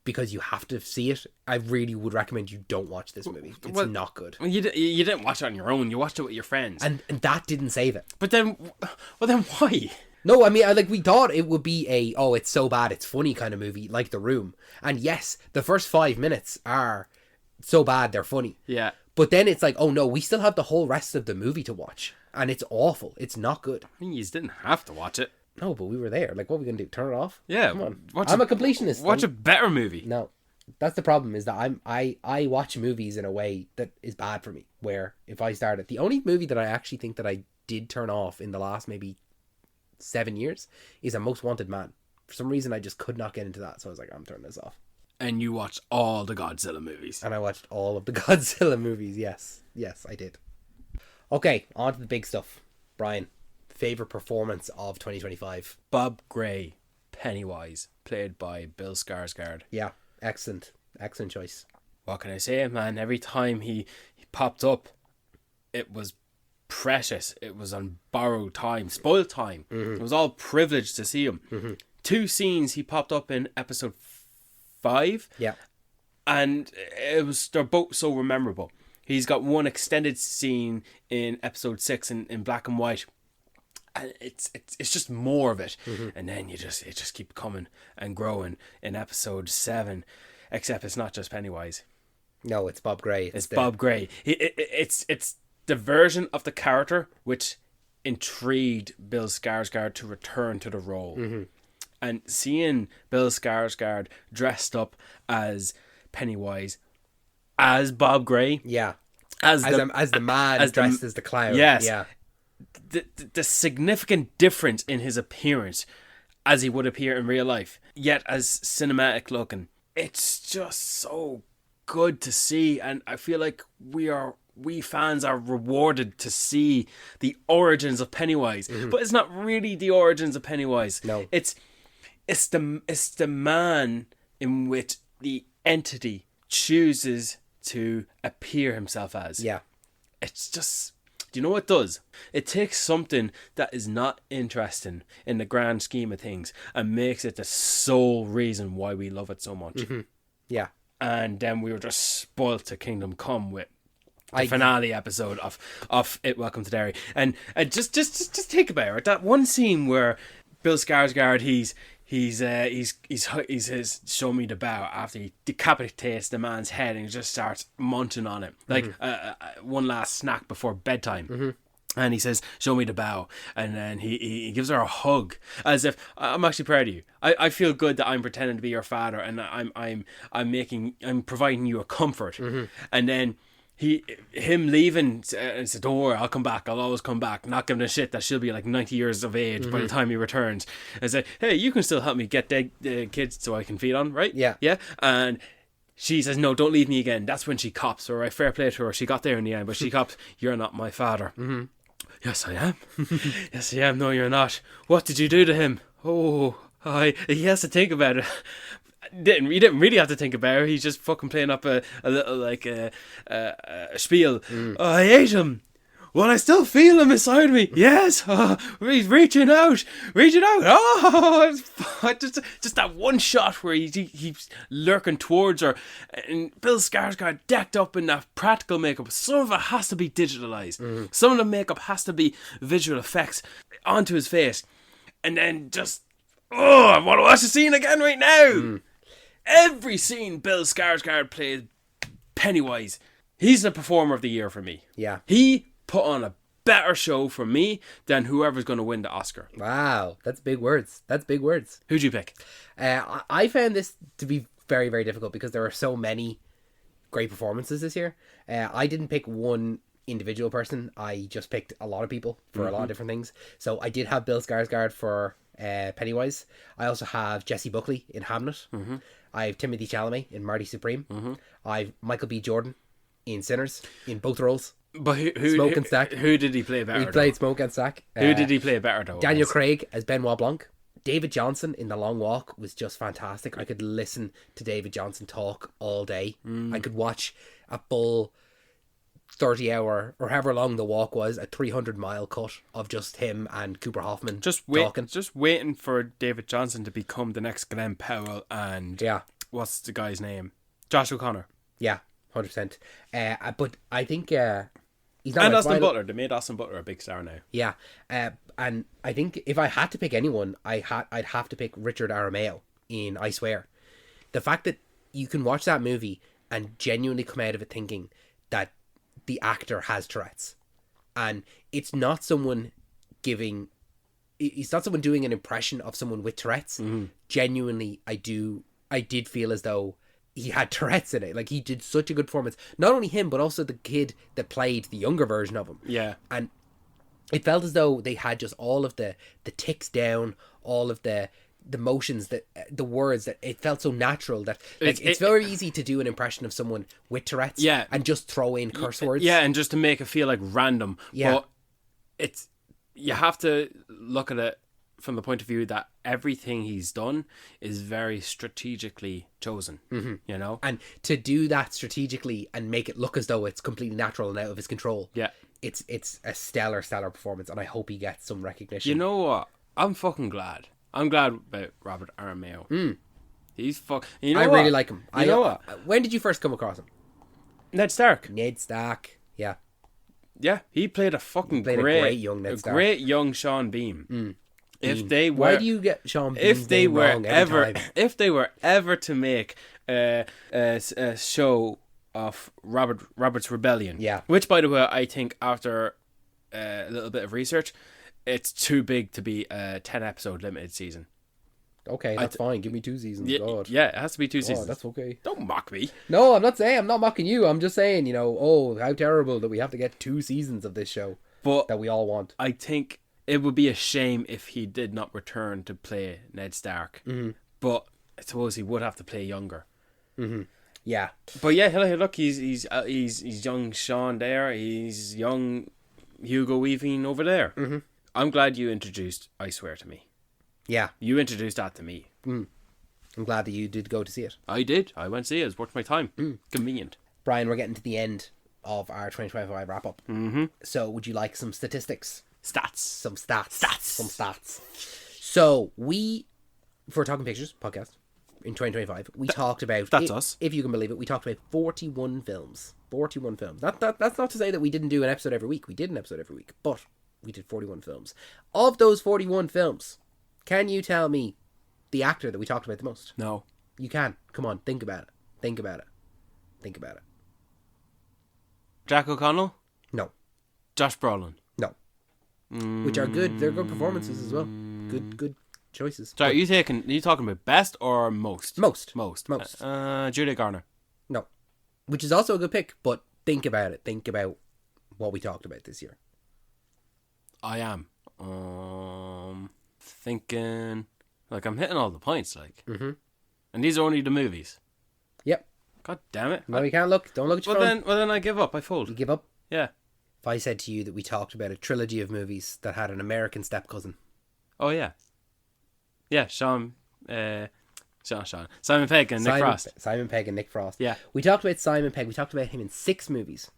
because you have to see it. I really would recommend you don't watch this movie. It's not good. You didn't watch it on your own. You watched it with your friends. And that didn't save it. But then why? No, I mean, we thought it would be it's so bad, it's funny kind of movie, like The Room. And yes, the first 5 minutes are so bad, they're funny. Yeah. But then it's like, oh no, we still have the whole rest of the movie to watch. And it's awful. It's not good. I mean, you didn't have to watch it. No, but we were there. Like, what are we going to do? Turn it off? Yeah. Come on. I'm a completionist. Watch a better movie. No. That's the problem, is that I watch movies in a way that is bad for me. Where if I start it, the only movie that I actually think that I did turn off in the last maybe 7 years is A Most Wanted Man. For some reason, I just could not get into that. So I was like, I'm turning this off. And you watched all the Godzilla movies. And I watched all of the Godzilla movies. Yes. Yes, I did. Okay, on to the big stuff. Brian, favourite performance of 2025? Bob Gray, Pennywise, played by Bill Skarsgård. Yeah, excellent. Excellent choice. What can I say, man? Every time he popped up, it was precious. It was on borrowed time, spoiled time. It was all privileged to see him. 2 scenes he popped up in episode 5. Yeah. And they're both so memorable. He's got one extended scene in episode 6 in black and white. And it's just more of it. And then it just keep coming and growing in episode 7. Except it's not just Pennywise. No, it's Bob Gray. It's Bob Gray. It's the version of the character which intrigued Bill Skarsgård to return to the role. And seeing Bill Skarsgård dressed up as Pennywise, as Bob Gray, yeah, as the man dressed as the clown, yes, yeah. The significant difference in his appearance as he would appear in real life, yet as cinematic looking, it's just so good to see, and I feel like we fans are rewarded to see the origins of Pennywise, but it's not really the origins of Pennywise. No, it's the man in which the entity chooses to appear himself as. Yeah. It's just, do you know what it does? It takes something that is not interesting in the grand scheme of things and makes it the sole reason why we love it so much. Yeah. And then we were just spoilt to Kingdom Come with the finale episode of It Welcome to Derry. And just think about it. That one scene where Bill Skarsgård, He's says, show me the bow, after he decapitates the man's head and he just starts munching on it. Like one last snack before bedtime. And he says, show me the bow. And then he gives her a hug as if, I'm actually proud of you. I feel good that I'm pretending to be your father and I'm providing you a comfort. And then him leaving and said, don't worry, I'll come back, I'll always come back, not giving a shit that she'll be like 90 years of age by the time he returns, and said, hey, you can still help me get dead kids so I can feed on, right? Yeah And she says, no, don't leave me again. That's when she cops. All right, fair play to her, she got there in the end, but she cops, you're not my father. Yes I am. Yes I am. No, you're not. What did you do to him? He has to think about it. You didn't really have to think about it. He's just fucking playing up a little like a spiel. I hate him. Well, I still feel him inside me. Yes. He's reaching out. Just that one shot where he's lurking towards her, and Bill Skarsgård decked up in that practical makeup. Some of it has to be digitalized. Some of the makeup has to be visual effects onto his face, and then just I want to watch the scene again right now. Every scene Bill Skarsgård plays Pennywise, he's the performer of the year for me. Yeah. He put on a better show for me than whoever's going to win the Oscar. Wow, that's big words. Who'd you pick? I found this to be very, very difficult because there are so many great performances this year. I didn't pick one individual person. I just picked a lot of people for a lot of different things. So I did have Bill Skarsgård for Pennywise. I also have Jesse Buckley in Hamlet. I have Timothy Chalamet in Marty Supreme. I have Michael B. Jordan in Sinners in both roles. But Smoke and Stack. Who did he play better? He played Smoke and Stack. Who did he play better though? Daniel Craig as Benoit Blanc. David Johnson in The Long Walk was just fantastic. I could listen to David Johnson talk all day. I could watch a full 30-hour or however long the walk was, a 300-mile cut of just him and Cooper Hoffman talking. Just waiting for David Johnson to become the next Glenn Powell and what's the guy's name? Josh O'Connor. Yeah, 100%. But I think he's not. And Austin Butler. They made Austin Butler a big star now. Yeah, and I think if I had to pick anyone, I'd have to pick Richard Aramayo in I Swear. The fact that you can watch that movie and genuinely come out of it thinking that the actor has Tourette's, and it's not someone doing an impression of someone with Tourette's. Genuinely, I did feel as though he had Tourette's in it. Like, he did such a good performance. Not only him, but also the kid that played the younger version of him. Yeah. And it felt as though they had just all of the ticks down, all of the motions, that the words, that it felt so natural that it's very easy to do an impression of someone with Tourette's and just throw in curse words. Yeah, and just to make it feel like random. Yeah. But you have to look at it from the point of view that everything he's done is very strategically chosen, you know? And to do that strategically and make it look as though it's completely natural and out of his control. Yeah. It's a stellar performance, and I hope he gets some recognition. You know what? I'm fucking glad. I'm glad about Robert Aramayo. He's You know I what? really like him. You know what? When did you first come across him? Ned Stark. Yeah. Yeah, he played a great young Ned Stark. Great young Sean Bean. Why do you get Sean Bean's if they name were wrong every time? If they were ever to make a show of Robert's Rebellion, which, by the way, I think after a little bit of research, it's too big to be a 10-episode limited season. Okay, that's fine. Give me 2 seasons. Yeah, it has to be 2 seasons. That's okay. Don't mock me. No, I'm not mocking you. I'm just saying, how terrible that we have to get 2 seasons of this show that we all want. I think it would be a shame if he did not return to play Ned Stark. But I suppose he would have to play younger. Yeah. But yeah, look, he's young Sean there. He's young Hugo Weaving over there. I'm glad you introduced I Swear to me. Yeah. You introduced that to me. I'm glad that you did go to see it. I did. I went to see it. It's worth my time. Convenient. Brian, we're getting to the end of our 2025 wrap-up. So would you like some statistics? Some stats. So for Talking Pictures podcast in 2025, we talked about... That's us. If you can believe it, we talked about 41 films. 41 films. That's not to say that we didn't do an episode every week. We did an episode every week, but we did 41 films. Of those 41 films, can you tell me the actor that we talked about the most? No. You can. Come on, think about it. Jack O'Connell? No. Josh Brolin? No. Which are good. They're good performances as well. Good choices. Sorry, are you talking about best or most? Most. Julia Garner? No. Which is also a good pick, but think about it. Think about what we talked about this year. I am. Thinking... Like, I'm hitting all the points, like. And these are only the movies. Yep. God damn it. No, you can't look. Don't look at your phone. Well, then I give up. I fold. You give up? Yeah. If I said to you that we talked about a trilogy of movies that had an American step-cousin. Oh, yeah. Yeah, Simon Pegg and Nick Frost. Simon Pegg and Nick Frost. Yeah. We talked about Simon Pegg. We talked about him in 6 movies.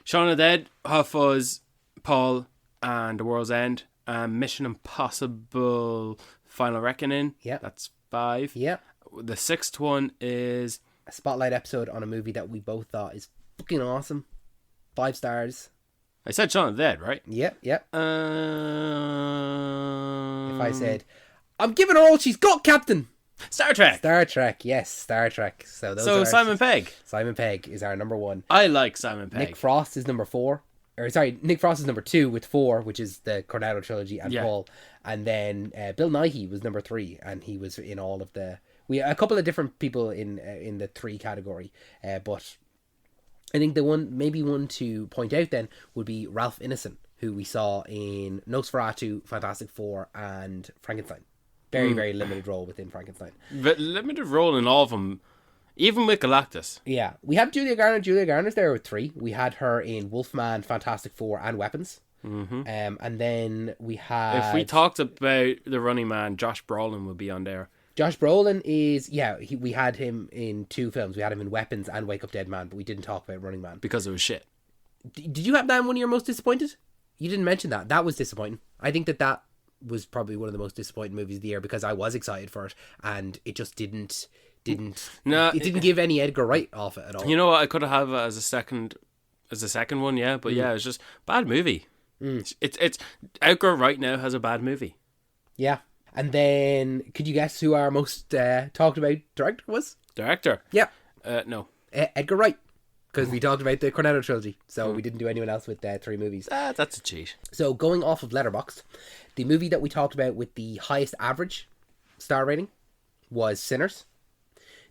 Shaun of the Dead, Hot Fuzz, Paul, and The World's End. Mission Impossible Final Reckoning. Yeah. That's 5. Yeah. The 6th one is... a spotlight episode on a movie that we both thought is fucking awesome. 5 stars. I said Shaun of the Dead, right? Yep. If I said, I'm giving her all she's got, Captain. Star Trek. Yes, Star Trek. So Simon Pegg. Simon Pegg is our number 1. I like Simon Pegg. Nick Frost is number 4. Nick Frost is number 2 with 4, which is the Cornetto trilogy and Paul. And then Bill Nighy was number 3, and he was in all of the... a couple of different people in the 3 category, but I think the one to point out then would be Ralph Ineson, who we saw in Nosferatu, Fantastic Four, and Frankenstein. Very, very limited role within Frankenstein. But limited role in all of them, even with Galactus. Yeah, we had Julia Garner. Julia Garner's there with 3. We had her in Wolfman, Fantastic Four, and Weapons. Mm-hmm. And then we had... If we talked about the Running Man, Josh Brolin would be on there. Josh Brolin is... Yeah, we had him in 2 films. We had him in Weapons and Wake Up Dead Man, but we didn't talk about Running Man. Because it was shit. Did you have that in one of your most disappointed? You didn't mention that. That was disappointing. I think that was probably one of the most disappointing movies of the year because I was excited for it and it just didn't give any Edgar Wright off it at all. You know what? I could have as a second one, yeah. But yeah, it's just bad movie. It's Edgar Wright now has a bad movie. Yeah. And then, could you guess who our most talked about director was? Director? Yeah. No. Edgar Wright. Because we talked about the Cornetto trilogy. So we didn't do anyone else with 3 movies. That's a cheat. So going off of Letterboxd, the movie that we talked about with the highest average star rating was Sinners.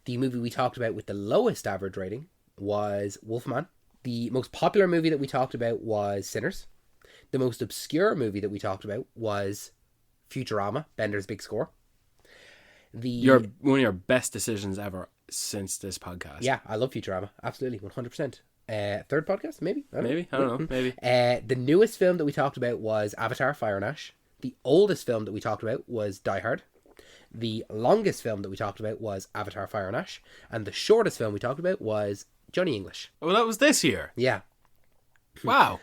The movie we talked about with the lowest average rating was Wolfman. The most popular movie that we talked about was Sinners. The most obscure movie that we talked about was Futurama, Bender's Big Score. One of your best decisions ever since this podcast. Yeah, I love Futurama. Absolutely, 100%. Third podcast, maybe? I don't know. Maybe. The newest film that we talked about was Avatar, Fire and Ash. The oldest film that we talked about was Die Hard. The longest film that we talked about was Avatar, Fire and Ash. And the shortest film we talked about was Johnny English. Oh, that was this year? Yeah. Wow.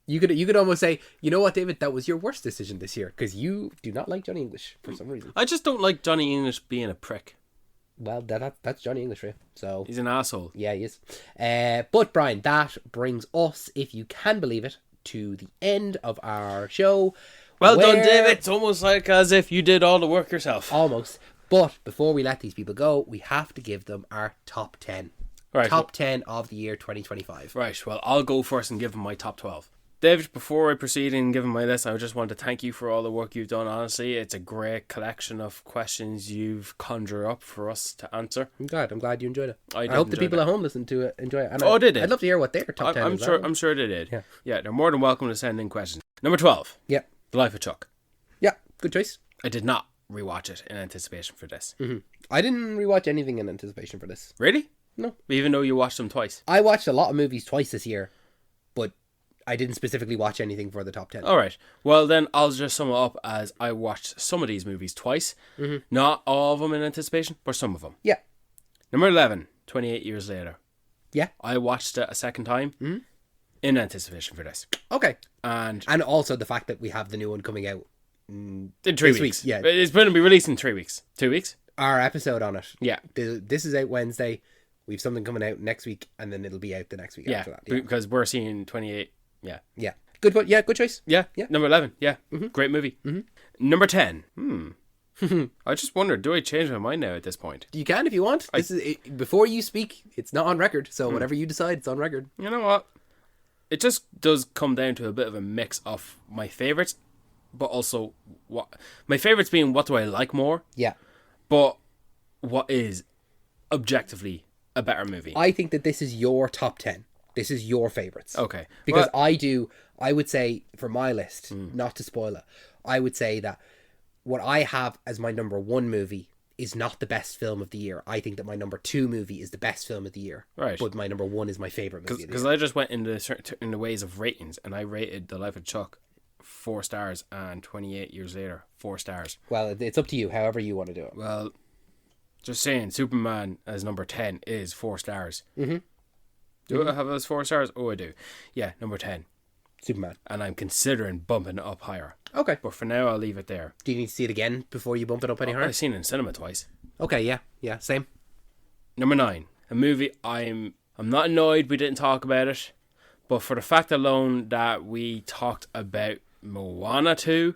You could almost say, you know what, David, that was your worst decision this year because you do not like Johnny English for some reason. I just don't like Johnny English being a prick. Well, that's Johnny English for you. So he's an asshole. Yeah, he is. But Brian, that brings us, if you can believe it, to the end of our show. Well done, David. It's almost like as if you did all the work yourself. Almost. But before we let these people go, we have to give them our top 10. Right. Top 10 of the year 2025. Right. Well, I'll go first and give them my top 12. David, before I proceed in giving my list, I just want to thank you for all the work you've done. Honestly, it's a great collection of questions you've conjured up for us to answer. I'm glad you enjoyed it. I hope the people at home listen to it, enjoy it. And they did. I'd love to hear what their top 10 is. I'm sure they did. Yeah, they're more than welcome to send in questions. Number 12. Yeah. The Life of Chuck. Yeah, good choice. I did not rewatch it in anticipation for this. Mm-hmm. I didn't rewatch anything in anticipation for this. Really? No. Even though you watched them twice? I watched a lot of movies twice this year, but I didn't specifically watch anything for the top 10. Alright. Well, then I'll just sum it up as I watched some of these movies twice. Mm-hmm. Not all of them in anticipation, but some of them. Yeah. Number 11, 28 Years Later. Yeah. I watched it a second time in anticipation for this. Okay. And also the fact that we have the new one coming out in 3 weeks. Yeah. It's going to be released in 3 weeks. 2 weeks? Our episode on it. Yeah. This is out Wednesday. We have something coming out next week, and then it'll be out the next week after that. Yeah. Because we're seeing 28. Yeah. Yeah. Good one. Yeah, good choice. Yeah. Number 11. Yeah. Mm-hmm. Great movie. Mm-hmm. Number 10. I just wondered, do I change my mind now at this point? You can if you want. Before you speak, it's not on record. So whatever you decide, it's on record. You know what? It just does come down to a bit of a mix of my favourites, but also what my favourites being what do I like more? Yeah. But what is objectively a better movie? I think that this is your top 10. This is your favourites. Okay. Because I would say, for my list, not to spoil it, I would say that what I have as my number 1 movie is not the best film of the year. I think that my number 2 movie is the best film of the year. Right. But my number 1 is my favourite movie. Because I just went in the ways of ratings, and I rated The Life of Chuck 4 stars and 28 Years Later 4 stars. Well, it's up to you, however you want to do it. Well, just saying, Superman as number 10 is 4 stars. Mm-hmm. Do I have those 4 stars? Oh, I do. Yeah, number 10. Superman. And I'm considering bumping it up higher. Okay. But for now, I'll leave it there. Do you need to see it again before you bump it up any higher? I've seen it in cinema twice. Okay, yeah. Yeah, same. Number 9. A movie I'm not annoyed we didn't talk about it, but for the fact alone that we talked about Moana 2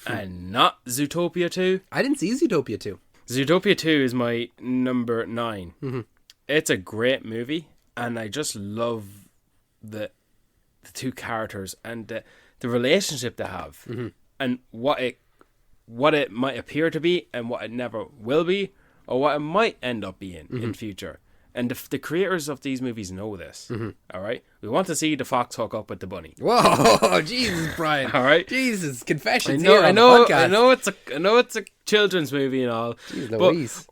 and not Zootopia 2. I didn't see Zootopia 2. Zootopia 2 is my number 9. Mm-hmm. It's a great movie, and I just love the two characters and the relationship they have, and what it might appear to be and what it never will be, or what it might end up being in future. And the creators of these movies know this. All right, we want to see the fox hook up with the bunny. Whoa, Jesus, Brian! All right, Jesus, confessions I know podcast. it's a children's movie and all. Jeez but Louise.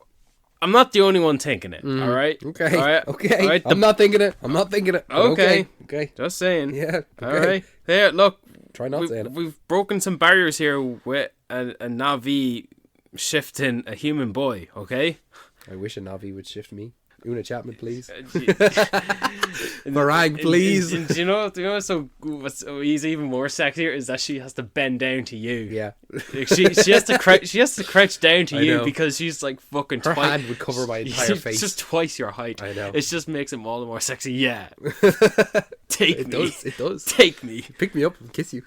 I'm not the only one thinking it. All right, Okay. all right? Okay. All right? I'm not thinking it. Okay. Okay. Just saying. Yeah. Okay. All right. Here, look. Try not saying it. We've broken some barriers here with a Na'vi shifting a human boy. Okay. I wish a Navi would shift me. Una Chapman, please. Meringue, Meringue, please. Do you know what's he's even more sexier is that she has to bend down to you. Yeah. Like, she has to crouch down to I you know. because she's like fucking Her twice. hand would cover my entire It's face. just twice your height. I know. It just makes him all the more sexy. Yeah. Take me. It does. Take me. Pick me up and kiss you.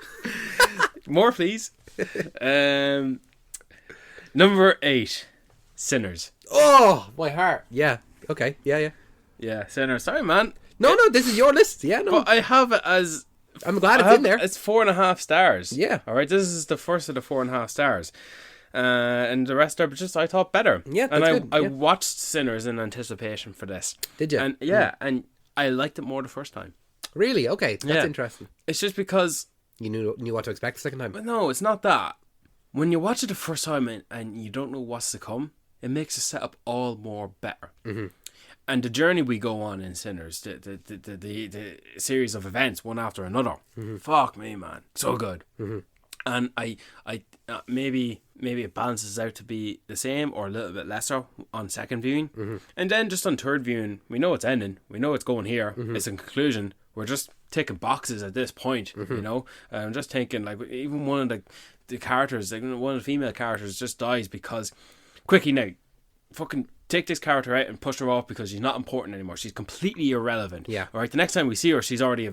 More, please. Number 8, Sinners. Oh, my heart. Yeah. Okay. Yeah. Yeah, Sinners. Sorry, man. No, this is your list. Yeah, no. But I have it as... I'm glad it's in there. It's 4.5 stars. Yeah. All right, this is the first of the 4.5 stars. And the rest are just, I thought, better. Yeah, and that's good. I watched Sinners in anticipation for this. Did you? And and I liked it more the first time. Really? Okay. That's Yeah. interesting. It's just because... You knew what to expect the second time. But no, it's not that. When you watch it the first time and you don't know what's to come, it makes the setup all more better. Mm-hmm. And the journey we go on in Sinners, the series of events, one after another, fuck me, man, so good. Mm-hmm. And I maybe it balances out to be the same or a little bit lesser on second viewing, and then just on third viewing, we know it's ending, we know it's going here, it's in conclusion. We're just ticking boxes at this point, you know. I'm just thinking, like, even one of the characters, like one of the female characters, just dies because, quickie now, fucking take this character out and push her off because she's not important anymore. She's completely irrelevant. Yeah. All right. The next time we see her, she already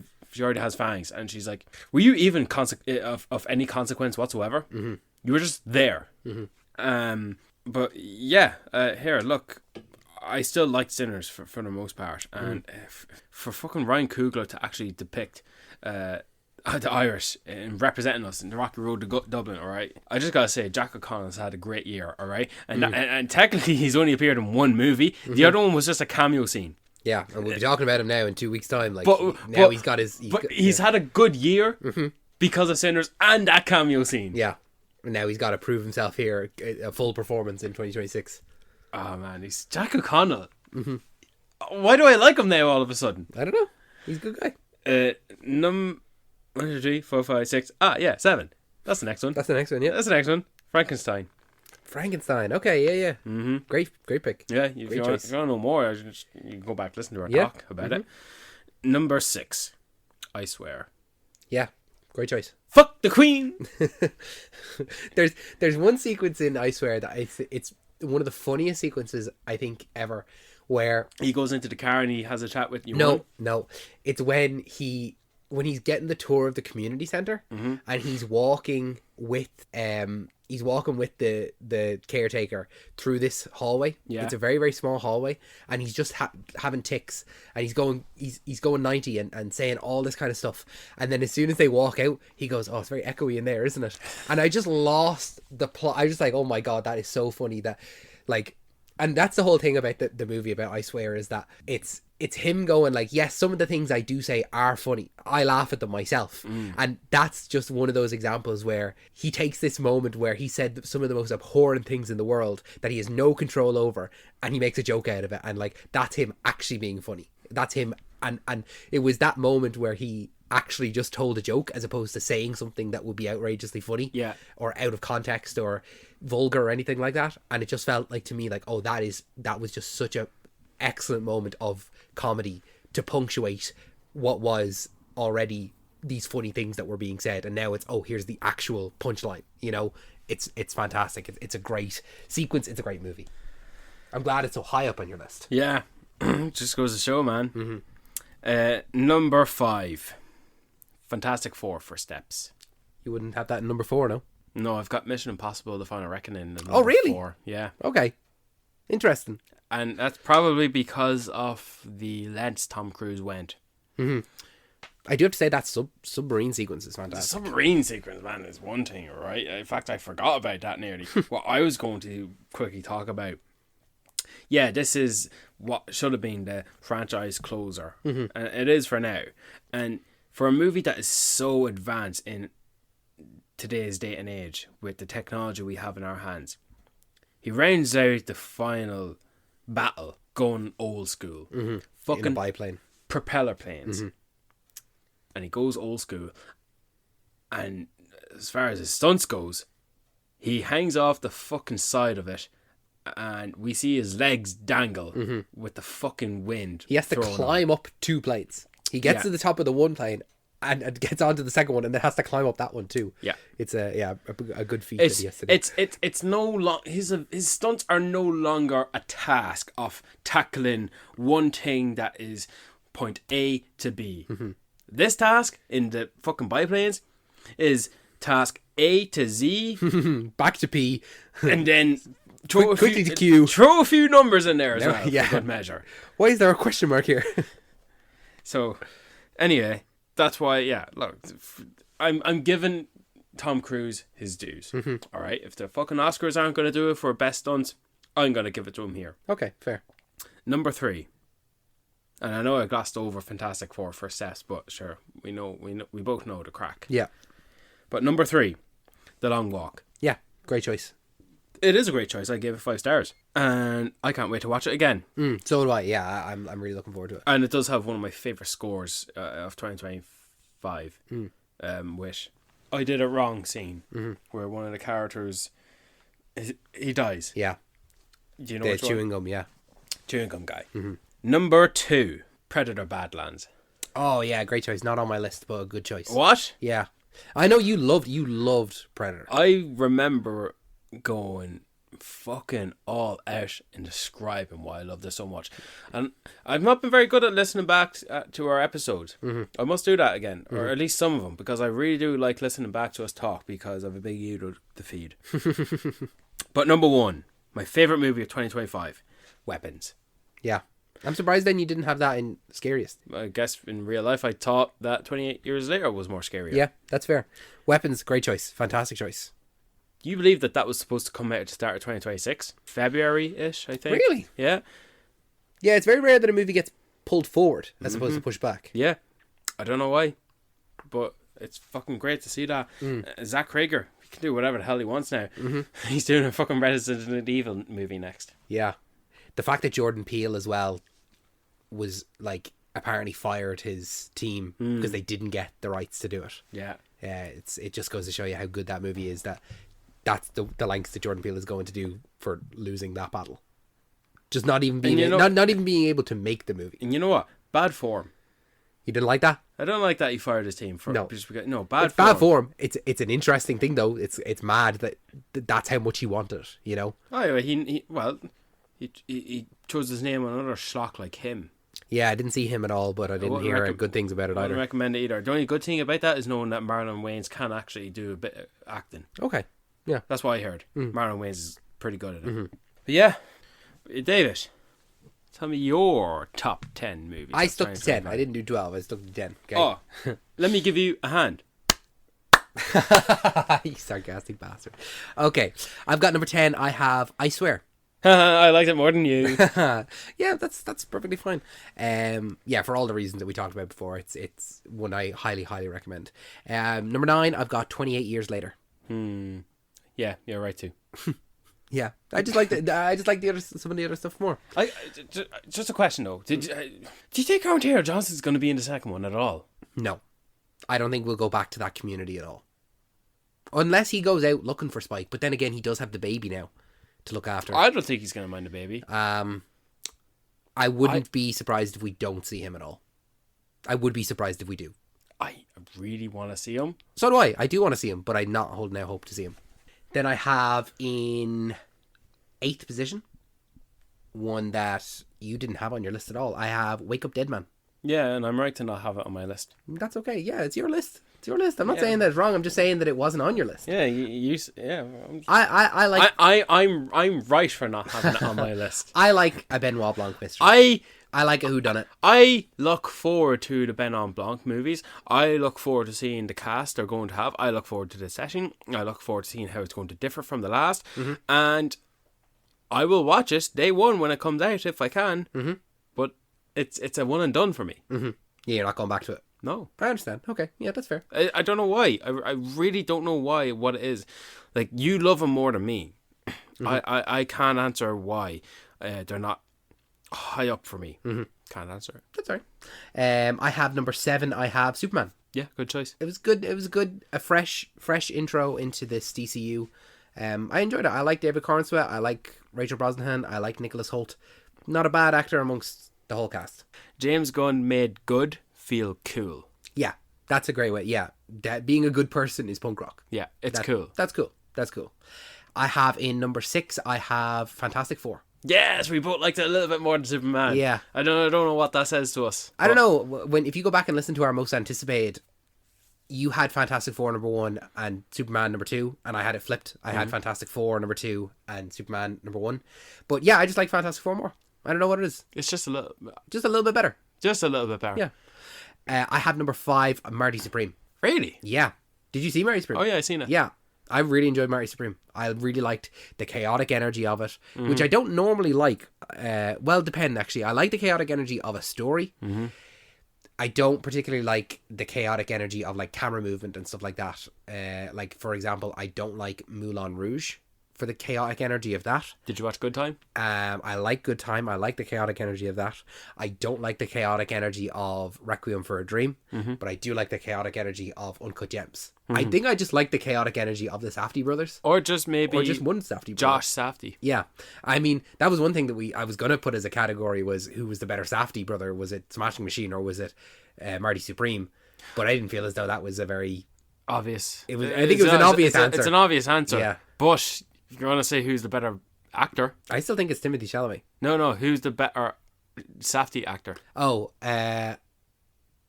has fangs, and she's like, "Were you even of any consequence whatsoever? Mm-hmm. You were just there." Mm-hmm. But yeah, here, look, I still liked Sinners for the most part, and for fucking Ryan Coogler to actually depict the Irish in representing us in the Rocky Road to Dublin, all right. I just gotta say, Jack O'Connell's had a great year, all right, and technically he's only appeared in one movie. The other one was just a cameo scene. Yeah, and we'll be talking about him now in 2 weeks' time. Like, he's got his. He's had a good year because of Sinners and that cameo scene. Yeah, and now he's got to prove himself here, a full performance in 2026. Oh man, he's Jack O'Connell. Why do I like him now all of a sudden? I don't know. He's a good guy. 1, 2, 3, 4, 5, 6. Ah, yeah, 7. That's the next one. That's the next one. Yeah, That's the next one. Frankenstein. Frankenstein. Okay, yeah. Mm-hmm. Great pick. Yeah, if you want to know more, you can go back and listen to our talk about it. Number 6, I Swear. Yeah, great choice. Fuck the Queen. There's one sequence in I Swear that it's one of the funniest sequences I think ever, where he goes into the car and he has a chat with you. No, it's when he's getting the tour of the community center, and he's walking with the caretaker through this hallway. Yeah. It's a very, very small hallway, and he's just having tics, and he's going 90 and saying all this kind of stuff, and then as soon as they walk out, he goes, "Oh, it's very echoey in there, isn't it?" And I just lost the plot. I was just like, "Oh my god, that is so funny." That, like, and that's the whole thing about the movie about I Swear, is that it's him going like, yes, some of the things I do say are funny. I laugh at them myself. And that's just one of those examples where he takes this moment where he said some of the most abhorrent things in the world that he has no control over, and he makes a joke out of it. And like, that's him actually being funny. That's him. And it was that moment where he actually just told a joke as opposed to saying something that would be outrageously funny, or out of context or vulgar or anything like that. And it just felt like, to me, like, oh, that was just such a excellent moment of comedy to punctuate what was already these funny things that were being said, and now it's, oh, here's the actual punchline. You know, it's fantastic. It's a great sequence. It's a great movie. I'm glad it's so high up on your list. Yeah. Just goes to show, man. Number 5, Fantastic Four for Steps. You wouldn't have that in number 4, no? No, I've got Mission Impossible: The Final Reckoning in number Oh, really? 4. Yeah. Okay. Interesting. And that's probably because of the lengths Tom Cruise went. I do have to say that submarine sequence is The fantastic. submarine sequence, man, is one thing, right? In fact, I forgot about that nearly. What I was going to quickly talk about yeah, this is what should have been the franchise closer. And it is for now. And for a movie that is so advanced in today's day and age with the technology we have in our hands, he rounds out the final battle going old school. Fucking In a biplane. propeller planes. And he goes old school. And as far as his stunts goes, he hangs off the fucking side of it, and we see his legs dangle with the fucking wind. He has to thrown climb up 2 planes. He gets Yeah. to the top of the one plane and gets onto the second one, and then has to climb up that one too. Yeah. It's a good feat that he has to do. It's no long. His stunts are no longer a task of tackling one thing that is point A to B. This task in the fucking biplanes is task A to Z, Back to P. and then Quickly to Q. Throw a few numbers in there as well, yeah. for good measure. Why is there a question mark here? So, anyway, that's why. Yeah, look, I'm giving Tom Cruise his dues. All right, if the fucking Oscars aren't going to do it for best stunts, I'm going to give it to him here. Okay, fair. Number 3, and I know I glossed over Fantastic Four for Seth, but sure, we both know the crack. Yeah. But number 3, The Long Walk. Yeah, great choice. It is a great choice. I gave it 5 stars, and I can't wait to watch it again. So do I. Yeah, I'm really looking forward to it. And it does have one of my favorite scores of 2025, which I did it wrong scene where one of the characters he dies. Yeah. Do you know The which chewing one? gum, yeah. Chewing gum guy. Number 2, Predator Badlands. Oh yeah, great choice. Not on my list, but a good choice. What? Yeah. I know you loved Predator. I remember going fucking all out in describing why I love this so much, and I've not been very good at listening back to our episodes. I must do that again, or at least some of them, because I really do like listening back to us talk, because I have a big ear to the feed. But number 1, my favorite movie of 2025, Weapons. Yeah. I'm surprised then you didn't have that in Scariest. I guess in real life I thought that 28 years later was more scary. Yeah, that's fair. Weapons, great choice. Fantastic choice. You believe that was supposed to come out at the start of 2026? February-ish, I think. Really? Yeah. Yeah, it's very rare that a movie gets pulled forward as opposed to pushed back. Yeah. I don't know why, but it's fucking great to see that. Zach Krager, he can do whatever the hell he wants now. He's doing a fucking Resident Evil movie next. Yeah. The fact that Jordan Peele as well was like apparently fired his team because they didn't get the rights to do it. Yeah. It just goes to show you how good that movie is, that's the lengths that Jordan Peele is going to do for losing that battle. Just not even being not even being able to make the movie. And you know what? Bad form. You didn't like that? I don't like that he fired his team for No. just because, no, bad It's form. bad form. It's an interesting thing though. It's mad that that's how much he wanted, you know. Oh, yeah, he chose his name on another schlock like him. Yeah, I didn't see him at all, but I didn't hear good things about it I wouldn't either. recommend it either. The only good thing about that is knowing that Marlon Wayans can actually do a bit of acting. Okay. Yeah. That's what I heard. Marlon Wayans is pretty good at it. But yeah, David, tell me your top 10 movies. I of stuck to 10. 2025. I didn't do 12. I stuck to 10. Okay. Oh, let me give you a hand. You sarcastic bastard. Okay. I've got number 10. I have I Swear. I liked it more than you. Yeah, that's perfectly fine. Yeah, for all the reasons that we talked about before, it's one I highly recommend. Number 9, I've got 28 Years Later. Yeah, you're right too. Yeah, I just like some of the other stuff more. Just a question though. Do you think Aaron Taylor Johnson's going to be in the second one at all? No, I don't think we'll go back to that community at all, unless he goes out looking for Spike. But then again, he does have the baby now to look after. I don't think he's going to mind the baby. I wouldn't be surprised if we don't see him at all. I would be surprised if we do. I really want to see him. So do I. I do want to see him, but I'm not holding out hope to see him. Then I have in 8th position one that you didn't have on your list at all. I have Wake Up Dead Man. Yeah, and I'm right to not have it on my list. That's okay. Yeah, it's your list. It's your list. I'm not saying that it's wrong. I'm just saying that it wasn't on your list. Yeah, yeah. I like. I'm right for not having it on my list. I like a Benoit Blanc mystery. I like a whodunit. I look forward to the Benoit Blanc movies. I look forward to seeing the cast they're going to have. I look forward to the session. I look forward to seeing how it's going to differ from the last. And I will watch it day one when it comes out if I can. Mm-hmm. But it's a one and done for me. Mm-hmm. Yeah, you're not going back to it. No. I understand. Okay. Yeah, that's fair. I don't know why. I really don't know why, what it is. Like, you love them more than me. Mm-hmm. I can't answer why they're not high up for me. Mm-hmm. Can't answer it. That's all right. I have number 7. I have Superman. Yeah, good choice. It was good. It was good. A fresh intro into this DCU. I enjoyed it. I like David Cornswell. I like Rachel Brosnahan. I like Nicholas Hoult. Not a bad actor amongst the whole cast. James Gunn made good feel cool. Yeah, that's a great way. Yeah, that being a good person is punk rock. Yeah, cool. That's cool. That's cool. I have in number 6. I have Fantastic Four. Yes, we both liked it a little bit more than Superman. Yeah, I don't know what that says to us. I don't know. If you go back and listen to our most anticipated, you had Fantastic Four number 1 and Superman number 2, and I had it flipped. I had Fantastic Four number 2 and Superman number 1. But yeah, I just like Fantastic Four more. I don't know what it is. It's just a little bit better. Just a little bit better. Yeah. I have number 5, Marty Supreme. Really? Yeah. Did you see Marty Supreme? Oh yeah, I seen it. Yeah. I really enjoyed Marty Supreme. I really liked the chaotic energy of it, which I don't normally like. Well, depend actually. I like the chaotic energy of a story. Mm-hmm. I don't particularly like the chaotic energy of like camera movement and stuff like that. Like, for example, I don't like Moulin Rouge for the chaotic energy of that. Did you watch Good Time? I like Good Time. I like the chaotic energy of that. I don't like the chaotic energy of Requiem for a Dream, but I do like the chaotic energy of Uncut Gems. I think I just like the chaotic energy of the Safdie brothers. Or just one Safdie brother. Josh Safdie. Yeah. I mean, that was one thing that I was going to put as a category was who was the better Safdie brother? Was it Smashing Machine or was it Marty Supreme? But I didn't feel as though that was a very... obvious. I think it was an obvious answer. It's an obvious answer. Yeah. But if you're going to say who's the better actor... I still think it's Timothée Chalamet. No, who's the better Safdie actor? Oh,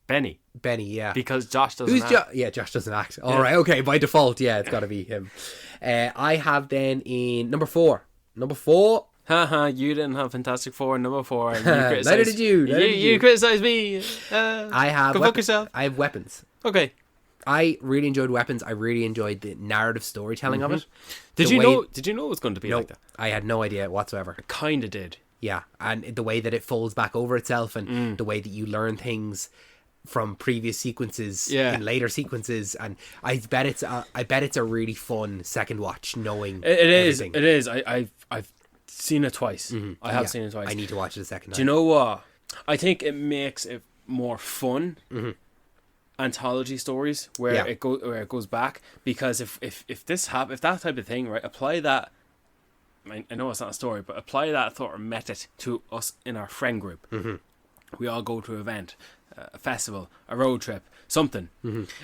Benny, yeah. Because Josh doesn't act. Josh doesn't act. All right, okay. By default, yeah, it's got to be him. I have then in number 4. Haha, you didn't have Fantastic Four in number 4. And Neither did you. You criticised me. I have... Go fuck yourself. I have Weapons. Okay. I really enjoyed Weapons. I really enjoyed the narrative storytelling of it. Did you know it was going to be like that? I had no idea whatsoever. I kind of did. Yeah, and the way that it folds back over itself and the way that you learn things from previous sequences in later sequences, and I bet it's a really fun second watch knowing everything. It is. I've seen it twice. I have seen it twice. I need to watch it a second time. Do you know what? I think it makes it more fun. Anthology stories where it goes back, because if that type of thing, right, apply that. I know it's not a story, but apply that sort of method to us in our friend group. We all go to an event, a festival, a road trip, something,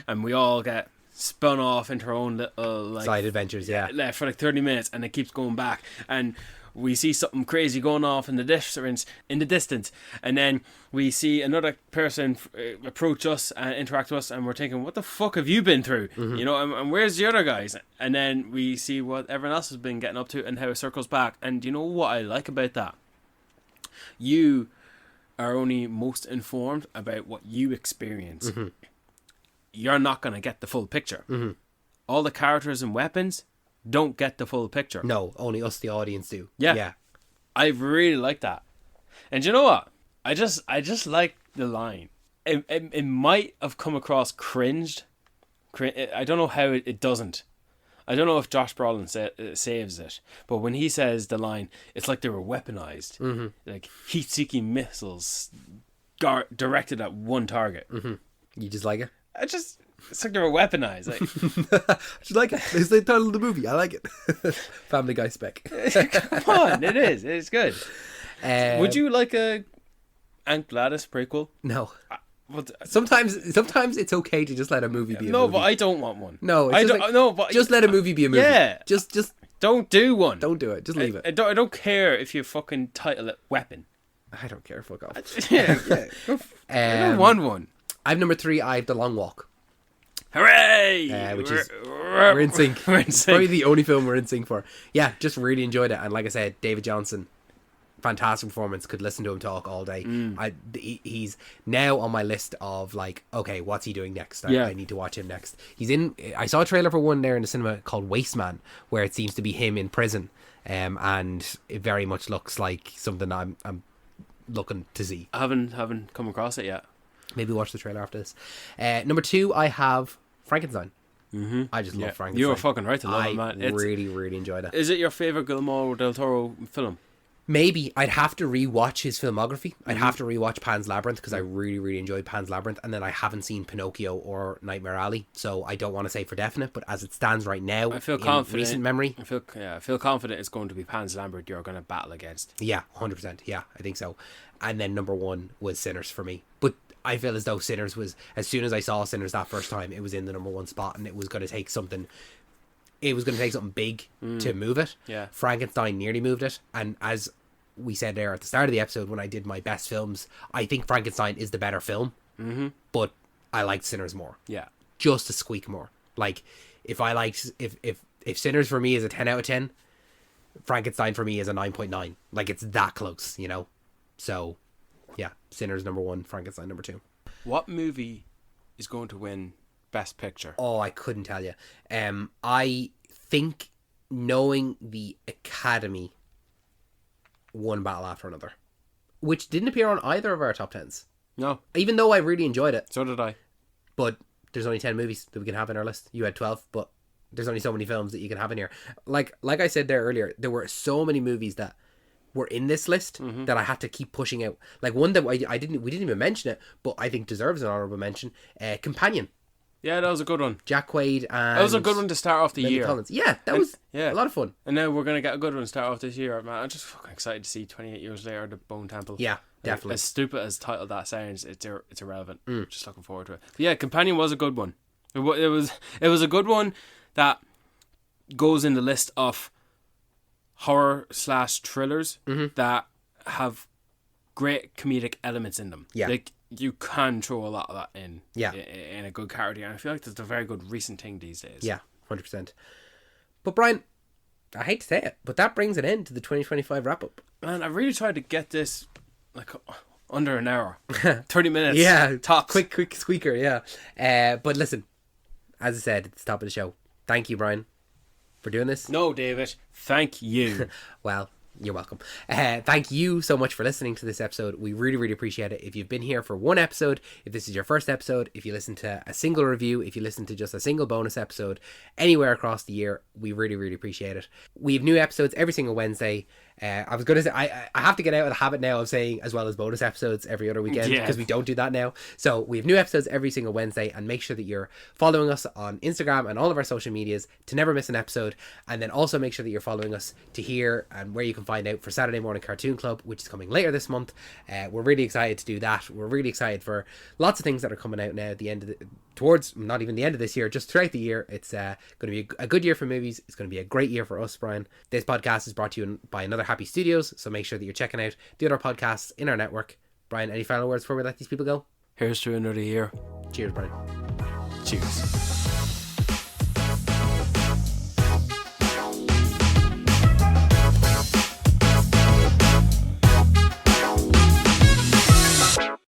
and we all get spun off into our own little side adventures, for like 30 minutes, and it keeps going back, and we see something crazy going off in the distance, and then we see another person approach us and interact with us, and we're thinking, what the fuck have you been through? You know, and where's the other guys? And then we see what everyone else has been getting up to and how it circles back. And you know what I like about that? You are only most informed about what you experience. You're not going to get the full picture. All the characters and weapons don't get the full picture. No, only us, the audience, do. Yeah. I really like that. And you know what? I just like the line. It might have come across cringed. I don't know how it doesn't. I don't know if Josh Brolin saves it, but when he says the line, it's like they were weaponized, like heat-seeking missiles directed at one target. You just like it? It's like they were weaponized. Like, I just like it. It's the title of the movie. I like it. Family Guy spec. Come on, it is. It's good. Would you like a Aunt Gladys prequel? No. Sometimes it's okay to just let a movie be a movie. No, but I don't want one. No, just let a movie be a movie. Yeah. Just don't do one. Don't do it. Just leave it. I don't care if you fucking title it Weapon. I don't care. Fuck off. Yeah. I don't want one. I have number 3. I have The Long Walk. Hooray! We're in sync. It's probably the only film we're in sync for. Yeah, just really enjoyed it. And like I said, David Johnson, fantastic performance. Could listen to him talk all day. He's now on my list of like, okay, what's he doing next? I need to watch him next. I saw a trailer for one there in the cinema called Wasteman, where it seems to be him in prison. and it very much looks like something I'm looking to see. I haven't come across it yet. Maybe watch the trailer after this. Number 2, I have Frankenstein. I just love Frankenstein. You were fucking right to love it, man. I really enjoyed it. Is it your favourite Guillermo del Toro film? Maybe. I'd have to rewatch his filmography. I'd have to rewatch Pan's Labyrinth because I really enjoyed Pan's Labyrinth, and then I haven't seen Pinocchio or Nightmare Alley, so I don't want to say for definite, but as it stands right now, I feel in confident. recent memory, I feel confident it's going to be Pan's Labyrinth you're going to battle against. Yeah, 100%. Yeah, I think so. And then number 1 was Sinners for me. But I feel as though Sinners was, as soon as I saw Sinners that first time, it was in the number 1 spot, and it was going to take something. It was going to take something big to move it. Yeah. Frankenstein nearly moved it, and as we said there at the start of the episode when I did my best films, I think Frankenstein is the better film, but I liked Sinners more. Yeah, just a squeak more. Like if Sinners for me is a 10 out of 10, Frankenstein for me is a 9.9. Like it's that close, you know. So yeah, Sinners number 1, Frankenstein number 2. What movie is going to win Best Picture? Oh, I couldn't tell you. I think knowing the Academy, One Battle After Another, which didn't appear on either of our top 10s. No. Even though I really enjoyed it. So did I. But there's only 10 movies that we can have in our list. You had 12, but there's only so many films that you can have in here. Like I said there earlier, there were so many movies that were in this list that I had to keep pushing out. Like one that we didn't even mention it, but I think deserves an honourable mention. Companion. Yeah, that was a good one. Jack Quaid and that was a good one to start off the Lily year. Collins. Yeah, that was a lot of fun. And now we're gonna get a good one to start off this year, man. I'm just fucking excited to see 28 years later, the Bone Temple. Yeah, definitely. As stupid as title that sounds, it's irrelevant. Just looking forward to it. But yeah, Companion was a good one. It was a good one that goes in the list of horror/thrillers that have great comedic elements in them. Yeah. Like you can throw a lot of that in. Yeah. In a good category, and I feel like that's a very good recent thing these days. Yeah, 100%. But Brian, I hate to say it, but that brings an end to the 2025 wrap up. Man, I really tried to get this like under an hour, 30 minutes. Yeah, tops. Quick squeaker. Yeah. But listen, as I said at the top of the show, thank you, Brian, for doing this. No, David, thank you. Well, you're welcome. Thank you so much for listening to this episode. We really appreciate it. If you've been here for one episode, if this is your first episode, if you listen to a single review, if you listen to just a single bonus episode anywhere across the year, we really appreciate it. We have new episodes every single Wednesday. I was going to say, I have to get out of the habit now of saying as well as bonus episodes every other weekend because we don't do that now. So we have new episodes every single Wednesday, and make sure that you're following us on Instagram and all of our social medias to never miss an episode. And then also make sure that you're following us to hear and where you can find out for Saturday Morning Cartoon Club, which is coming later this month. We're really excited to do that. We're really excited for lots of things that are coming out now at the end of towards not even the end of this year, just throughout the year. It's going to be a good year for movies. It's going to be a great year for us, Brian. This podcast is brought to you by Another Happy Studios, so make sure that you're checking out the other podcasts in our network. Brian, any final words before we let these people go? Here's to another year. Cheers, Brian. Cheers.